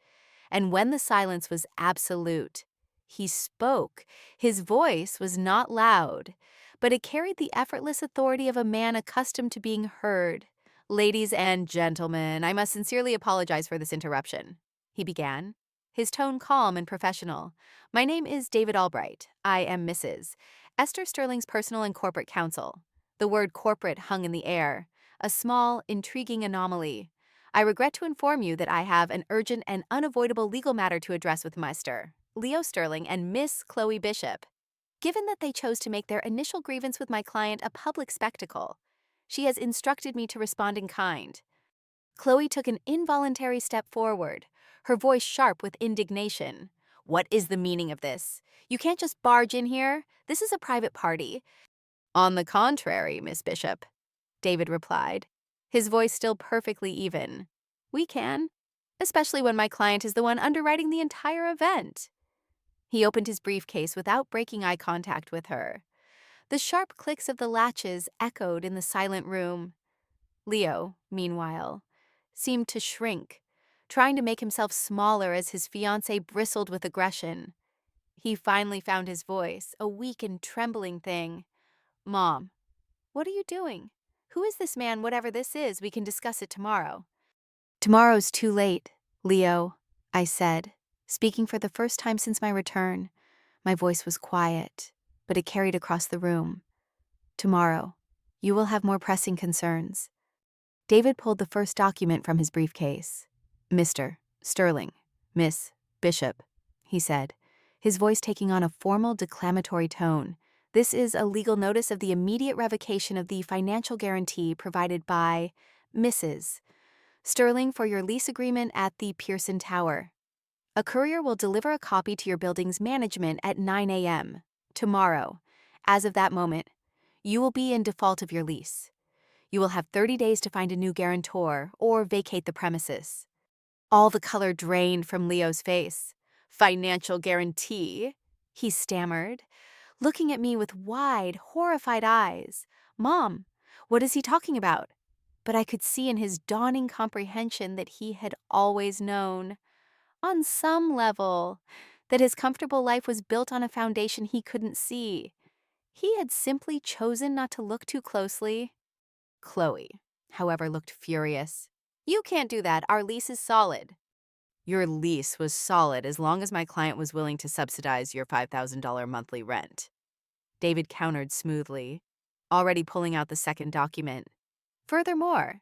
and when the silence was absolute, he spoke. His voice was not loud, but it carried the effortless authority of a man accustomed to being heard. "Ladies and gentlemen, I must sincerely apologize for this interruption," he began, his tone calm and professional. "My name is David Albright. I am Mrs. Esther Sterling's personal and corporate counsel." The word corporate hung in the air, a small, intriguing anomaly. "I regret to inform you that I have an urgent and unavoidable legal matter to address with Mr. Leo Sterling and Miss Chloe Bishop. Given that they chose to make their initial grievance with my client a public spectacle, she has instructed me to respond in kind." Chloe took an involuntary step forward, her voice sharp with indignation. "What is the meaning of this? You can't just barge in here. This is a private party." "On the contrary, Miss Bishop," David replied, his voice still perfectly even. "We can, especially when my client is the one underwriting the entire event." He opened his briefcase without breaking eye contact with her. The sharp clicks of the latches echoed in the silent room. Leo, meanwhile, seemed to shrink, trying to make himself smaller as his fiancée bristled with aggression. He finally found his voice, a weak and trembling thing. "Mom, what are you doing? Who is this man? Whatever this is, we can discuss it tomorrow." "Tomorrow's too late, Leo," I said, speaking for the first time since my return. My voice was quiet, but it carried across the room. "Tomorrow, you will have more pressing concerns." David pulled the first document from his briefcase. "Mr. Sterling, Miss Bishop," he said, his voice taking on a formal declamatory tone. "This is a legal notice of the immediate revocation of the financial guarantee provided by Mrs. Sterling for your lease agreement at the Pearson Tower. A courier will deliver a copy to your building's management at 9 a.m. tomorrow. As of that moment, you will be in default of your lease. You will have 30 days to find a new guarantor or vacate the premises." All the color drained from Leo's face. "Financial guarantee?" he stammered, looking at me with wide, horrified eyes. "Mom, what is he talking about?" But I could see in his dawning comprehension that he had always known, on some level, that his comfortable life was built on a foundation he couldn't see. He had simply chosen not to look too closely. Chloe, however, looked furious. "You can't do that. Our lease is solid." "Your lease was solid as long as my client was willing to subsidize your $5,000 monthly rent," David countered smoothly, already pulling out the second document. "Furthermore,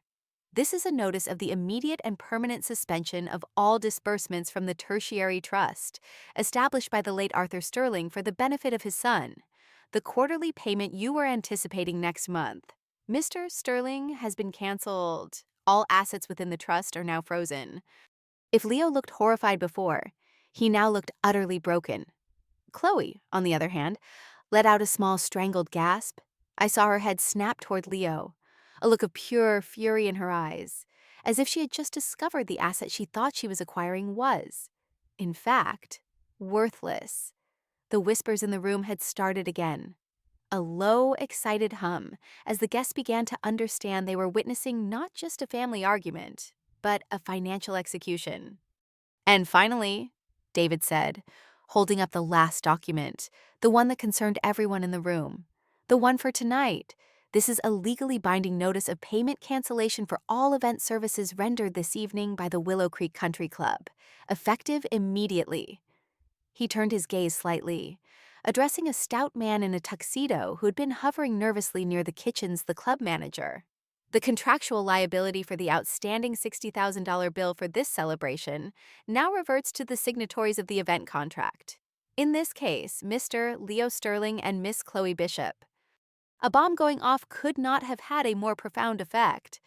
this is a notice of the immediate and permanent suspension of all disbursements from the tertiary trust, established by the late Arthur Sterling for the benefit of his son. The quarterly payment you were anticipating next month, Mr. Sterling, has been canceled. All assets within the trust are now frozen." If Leo looked horrified before, he now looked utterly broken. Chloe, on the other hand, let out a small strangled gasp. I saw her head snap toward Leo, a look of pure fury in her eyes, as if she had just discovered the asset she thought she was acquiring was, in fact, worthless. The whispers in the room had started again. A low, excited hum, as the guests began to understand they were witnessing not just a family argument, but a financial execution. "And finally," David said, holding up the last document, the one that concerned everyone in the room, "the one for tonight. This is a legally binding notice of payment cancellation for all event services rendered this evening by the Willow Creek Country Club, effective immediately." He turned his gaze slightly, addressing a stout man in a tuxedo who had been hovering nervously near the kitchen's the club manager. "The contractual liability for the outstanding $60,000 bill for this celebration now reverts to the signatories of the event contract. In this case, Mr. Leo Sterling and Miss Chloe Bishop." A bomb going off could not have had a more profound effect.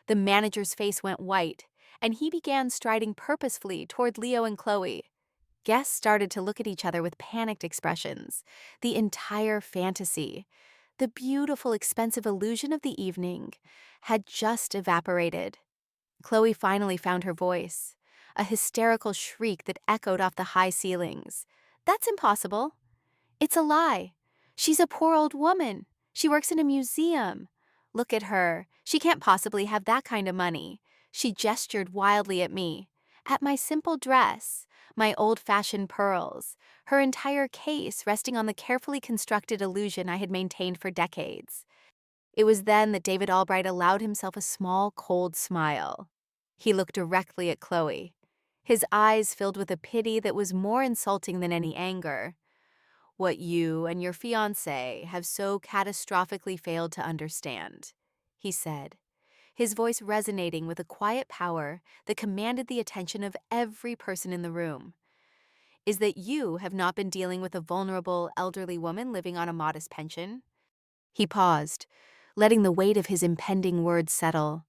The manager's face went white, and he began striding purposefully toward Leo and Chloe. Guests started to look at each other with panicked expressions. The entire fantasy, the beautiful, expensive illusion of the evening, had just evaporated. Chloe finally found her voice, a hysterical shriek that echoed off the high ceilings. "That's impossible. It's a lie. She's a poor old woman. She works in a museum. Look at her. She can't possibly have that kind of money. She gestured wildly at me, at my simple dress, my old-fashioned pearls, her entire case resting on the carefully constructed illusion I had maintained for decades. It was then that David Albright allowed himself a small, cold smile. He looked directly at Chloe, his eyes filled with a pity that was more insulting than any anger. What you and your fiancé have so catastrophically failed to understand, he said, his voice resonating with a quiet power that commanded the attention of every person in the room, is that you have not been dealing with a vulnerable, elderly woman living on a modest pension. He paused, letting the weight of his impending words settle.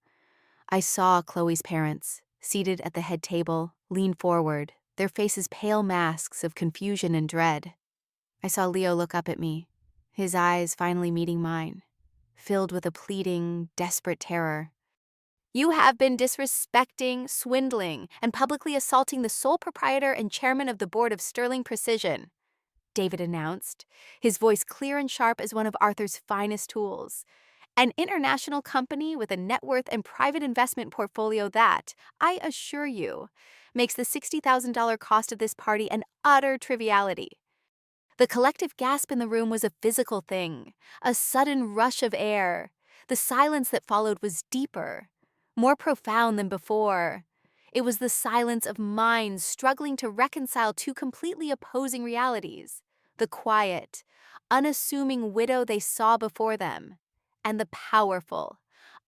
I saw Chloe's parents, seated at the head table, lean forward, their faces pale masks of confusion and dread. I saw Leo look up at me, his eyes finally meeting mine, filled with a pleading, desperate terror. You have been disrespecting, swindling, and publicly assaulting the sole proprietor and chairman of the board of Sterling Precision, David announced, his voice clear and sharp as one of Arthur's finest tools. An international company with a net worth and private investment portfolio that, I assure you, makes the $60,000 cost of this party an utter triviality. The collective gasp in the room was a physical thing, a sudden rush of air. The silence that followed was deeper, more profound than before. It was the silence of minds struggling to reconcile two completely opposing realities: the quiet, unassuming widow they saw before them, and the powerful,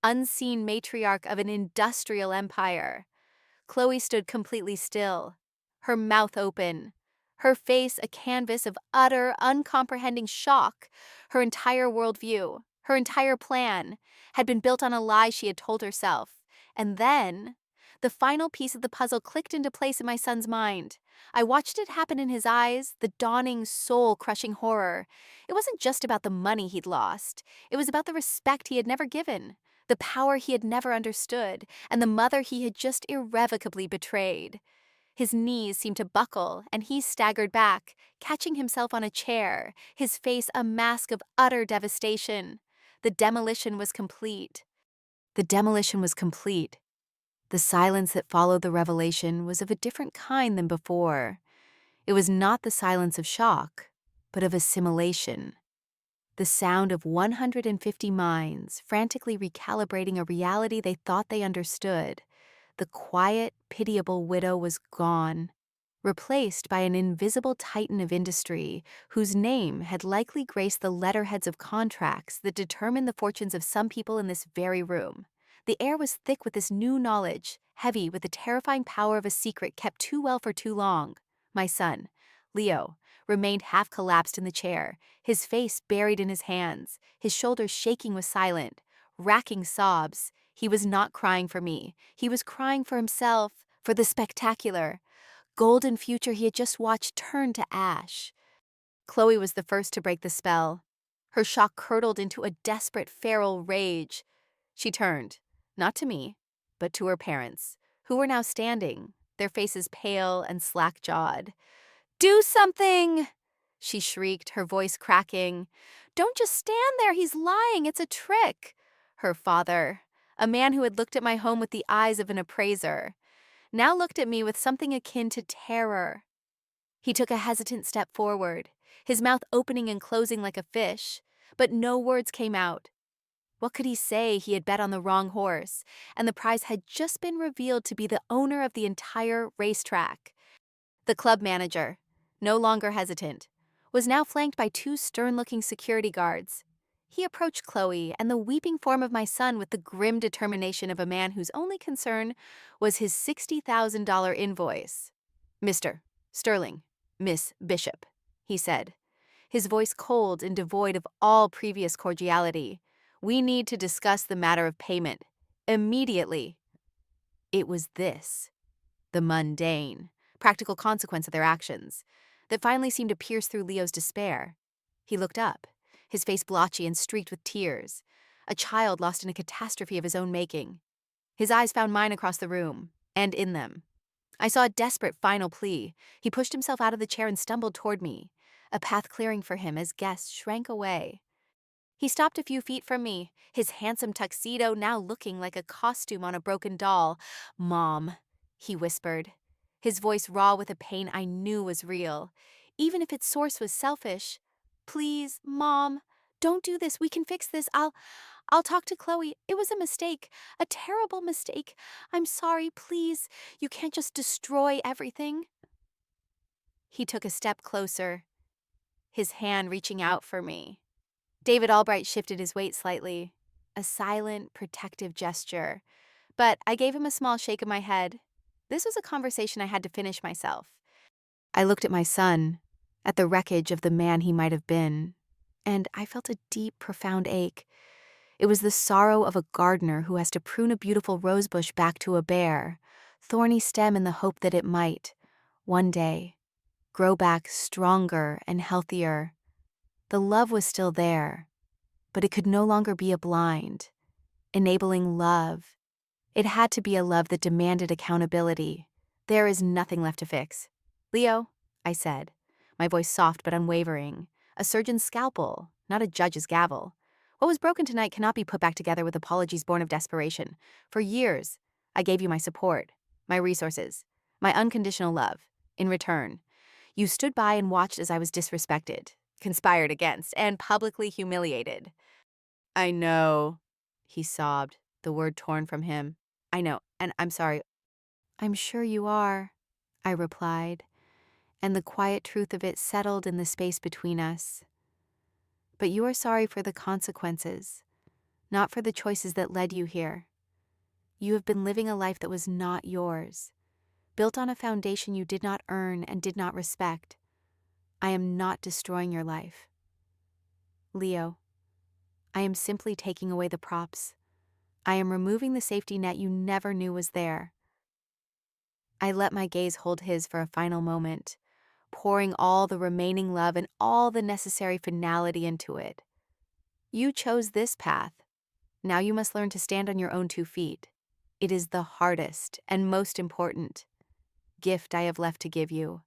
unseen matriarch of an industrial empire. Chloe stood completely still, her mouth open, her face a canvas of utter, uncomprehending shock. Her entire worldview, her entire plan, had been built on a lie she had told herself. And then, the final piece of the puzzle clicked into place in my son's mind. I watched it happen in his eyes, the dawning, soul-crushing horror. It wasn't just about the money he'd lost. It was about the respect he had never given, the power he had never understood, and the mother he had just irrevocably betrayed. His knees seemed to buckle, and he staggered back, catching himself on a chair, his face a mask of utter devastation. The demolition was complete. The demolition was complete. The silence that followed the revelation was of a different kind than before. It was not the silence of shock, but of assimilation. The sound of 150 minds frantically recalibrating a reality they thought they understood. The quiet, pitiable widow was gone, replaced by an invisible titan of industry whose name had likely graced the letterheads of contracts that determined the fortunes of some people in this very room. The air was thick with this new knowledge, heavy with the terrifying power of a secret kept too well for too long. My son, Leo, remained half collapsed in the chair, his face buried in his hands, his shoulders shaking with silent, racking sobs. He was not crying for me. He was crying for himself, for the spectacular, golden future he had just watched turn to ash. Chloe was the first to break the spell. Her shock curdled into a desperate, feral rage. She turned, not to me, but to her parents, who were now standing, their faces pale and slack-jawed. "Do something!" she shrieked, her voice cracking. "Don't just stand there, he's lying, it's a trick." Her father, a man who had looked at my home with the eyes of an appraiser, now looked at me with something akin to terror. He took a hesitant step forward, his mouth opening and closing like a fish, but no words came out. What could he say? He had bet on the wrong horse, and the prize had just been revealed to be the owner of the entire racetrack. The club manager, no longer hesitant, was now flanked by two stern-looking security guards. He approached Chloe and the weeping form of my son with the grim determination of a man whose only concern was his $60,000 invoice. "Mr. Sterling, Miss Bishop," he said, his voice cold and devoid of all previous cordiality. "We need to discuss the matter of payment. Immediately." It was this, the mundane, practical consequence of their actions, that finally seemed to pierce through Leo's despair. He looked up, his face blotchy and streaked with tears, a child lost in a catastrophe of his own making. His eyes found mine across the room, and in them I saw a desperate final plea. He pushed himself out of the chair and stumbled toward me, a path clearing for him as guests shrank away. He stopped a few feet from me, his handsome tuxedo now looking like a costume on a broken doll. "Mom," he whispered, his voice raw with a pain I knew was real, even if its source was selfish. "Please, Mom, don't do this. We can fix this. I'll talk to Chloe. It was a mistake, a terrible mistake. I'm sorry, please. You can't just destroy everything." He took a step closer, his hand reaching out for me. David Albright shifted his weight slightly, a silent, protective gesture, but I gave him a small shake of my head. This was a conversation I had to finish myself. I looked at my son, at the wreckage of the man he might have been, and I felt a deep, profound ache. It was the sorrow of a gardener who has to prune a beautiful rosebush back to a bare, thorny stem in the hope that it might, one day, grow back stronger and healthier. The love was still there, but it could no longer be a blind, enabling love. It had to be a love that demanded accountability. "There is nothing left to fix." "Leo," I said, my voice soft but unwavering, "a surgeon's scalpel, not a judge's gavel. What was broken tonight cannot be put back together with apologies born of desperation. For years, I gave you my support, my resources, my unconditional love. In return, you stood by and watched as I was disrespected, conspired against, and publicly humiliated." "I know," he sobbed, the word torn from him. "I know, and I'm sorry." "I'm sure you are," I replied, and the quiet truth of it settled in the space between us. "But you are sorry for the consequences, not for the choices that led you here. You have been living a life that was not yours, built on a foundation you did not earn and did not respect. I am not destroying your life. Leo, I am simply taking away the props. I am removing the safety net you never knew was there." I let my gaze hold his for a final moment, pouring all the remaining love and all the necessary finality into it. "You chose this path. Now you must learn to stand on your own 2 feet. It is the hardest and most important gift I have left to give you."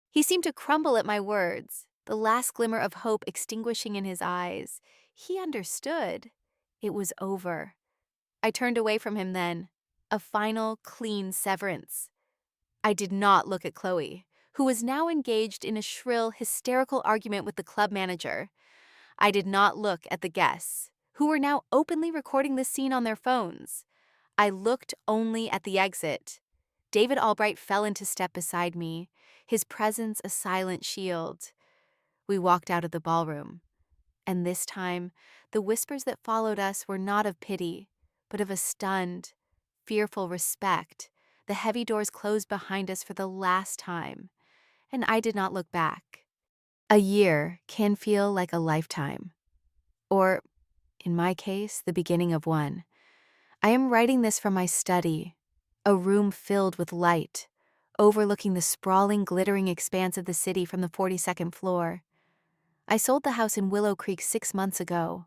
He seemed to crumble at my words, the last glimmer of hope extinguishing in his eyes. He understood. It was over. I turned away from him then, a final, clean severance. I did not look at Chloe, who was now engaged in a shrill, hysterical argument with the club manager. I did not look at the guests, who were now openly recording the scene on their phones. I looked only at the exit. David Albright fell into step beside me, his presence a silent shield. We walked out of the ballroom, and this time, the whispers that followed us were not of pity, but of a stunned, fearful respect. The heavy doors closed behind us for the last time, and I did not look back. A year can feel like a lifetime, or, in my case, the beginning of one. I am writing this from my study, a room filled with light, overlooking the sprawling, glittering expanse of the city from the 42nd floor. I sold the house in Willow Creek 6 months ago.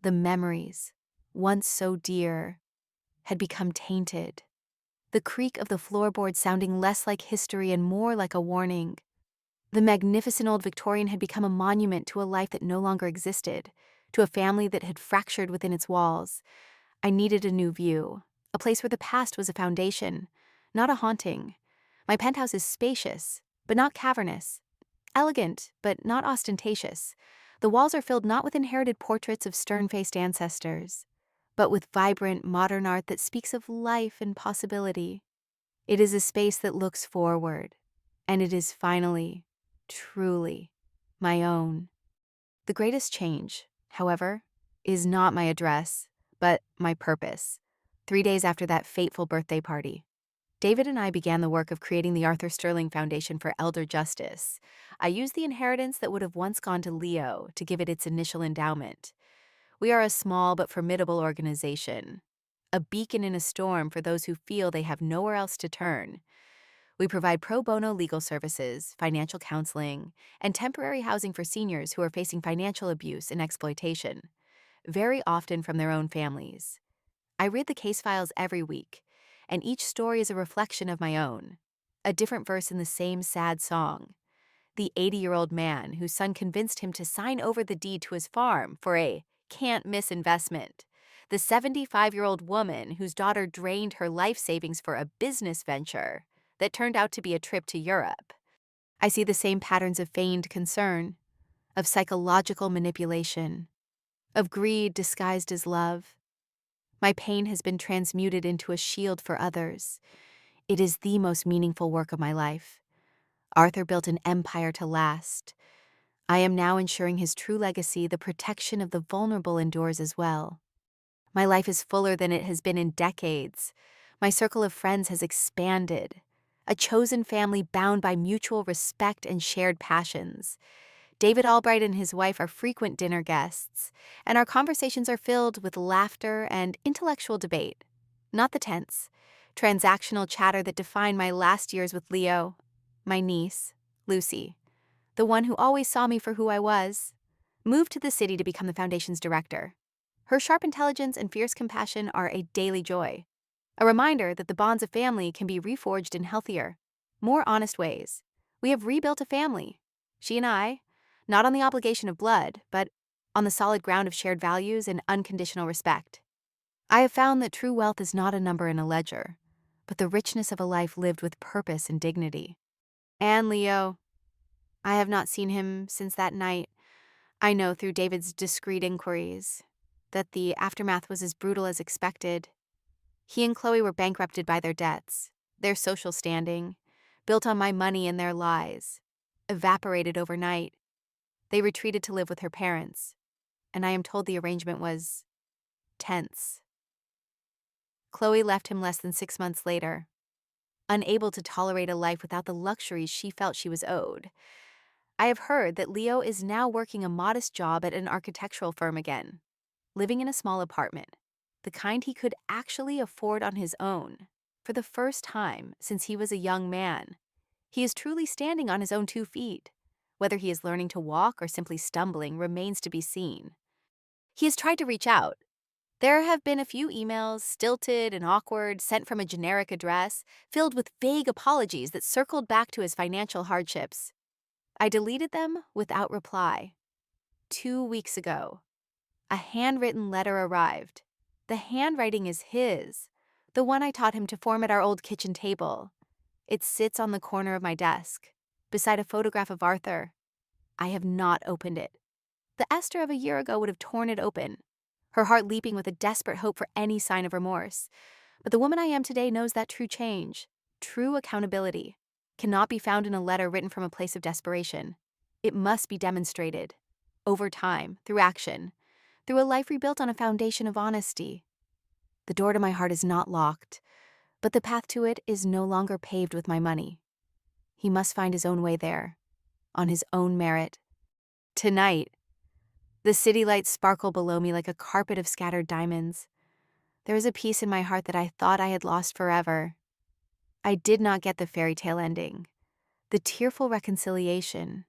The memories, once so dear, had become tainted. The creak of the floorboards sounding less like history and more like a warning. The magnificent old Victorian had become a monument to a life that no longer existed, to a family that had fractured within its walls. I needed a new view, a place where the past was a foundation, not a haunting. My penthouse is spacious, but not cavernous, elegant, but not ostentatious. The walls are filled not with inherited portraits of stern-faced ancestors, but with vibrant, modern art that speaks of life and possibility. It is a space that looks forward, and it is finally, truly, my own. The greatest change, however, is not my address, but my purpose. 3 days after that fateful birthday party, David and I began the work of creating the Arthur Sterling Foundation for Elder Justice. I used the inheritance that would have once gone to Leo to give it its initial endowment. We are a small but formidable organization, a beacon in a storm for those who feel they have nowhere else to turn. We provide pro bono legal services, financial counseling, and temporary housing for seniors who are facing financial abuse and exploitation, very often from their own families. I read the case files every week, and each story is a reflection of my own, a different verse in the same sad song. The 80-year-old man whose son convinced him to sign over the deed to his farm for a can't-miss investment. The 75-year-old woman whose daughter drained her life savings for a business venture that turned out to be a trip to Europe. I see the same patterns of feigned concern, of psychological manipulation, of greed disguised as love. My pain has been transmuted into a shield for others. It is the most meaningful work of my life. Arthur built an empire to last. I am now ensuring his true legacy, the protection of the vulnerable, endures as well. My life is fuller than it has been in decades. My circle of friends has expanded. A chosen family bound by mutual respect and shared passions. David Albright and his wife are frequent dinner guests, and our conversations are filled with laughter and intellectual debate, not the tense, transactional chatter that defined my last years with Leo, my niece, Lucy, the one who always saw me for who I was, moved to the city to become the foundation's director. Her sharp intelligence and fierce compassion are a daily joy, a reminder that the bonds of family can be reforged in healthier, more honest ways. We have rebuilt a family, she and I, not on the obligation of blood, but on the solid ground of shared values and unconditional respect. I have found that true wealth is not a number in a ledger, but the richness of a life lived with purpose and dignity. And Leo, I have not seen him since that night. I know through David's discreet inquiries that the aftermath was as brutal as expected. He and Chloe were bankrupted by their debts, their social standing, built on my money and their lies, evaporated overnight. They retreated to live with her parents, and I am told the arrangement was tense. Chloe left him less than 6 months later, unable to tolerate a life without the luxuries she felt she was owed. I have heard that Leo is now working a modest job at an architectural firm again, living in a small apartment, the kind he could actually afford on his own. For the first time since he was a young man, he is truly standing on his own 2 feet. Whether he is learning to walk or simply stumbling remains to be seen. He has tried to reach out. There have been a few emails, stilted and awkward, sent from a generic address, filled with vague apologies that circled back to his financial hardships. I deleted them without reply. 2 weeks ago, a handwritten letter arrived. The handwriting is his, the one I taught him to form at our old kitchen table. It sits on the corner of my desk, beside a photograph of Arthur. I have not opened it. The Esther of a year ago would have torn it open, her heart leaping with a desperate hope for any sign of remorse. But the woman I am today knows that true change, true accountability, cannot be found in a letter written from a place of desperation. It must be demonstrated, over time, through action, through a life rebuilt on a foundation of honesty. The door to my heart is not locked, but the path to it is no longer paved with my money. He must find his own way there, on his own merit. Tonight, the city lights sparkle below me like a carpet of scattered diamonds. There is a peace in my heart that I thought I had lost forever. I did not get the fairy tale ending, the tearful reconciliation,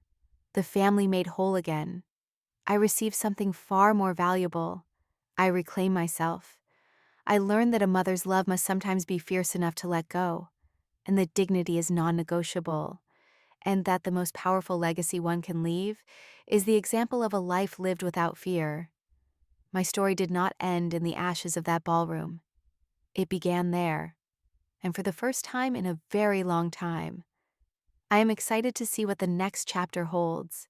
the family made whole again. I received something far more valuable. I reclaim myself. I learned that a mother's love must sometimes be fierce enough to let go, and that dignity is non-negotiable, and that the most powerful legacy one can leave is the example of a life lived without fear. My story did not end in the ashes of that ballroom. It began there, and for the first time in a very long time, I am excited to see what the next chapter holds.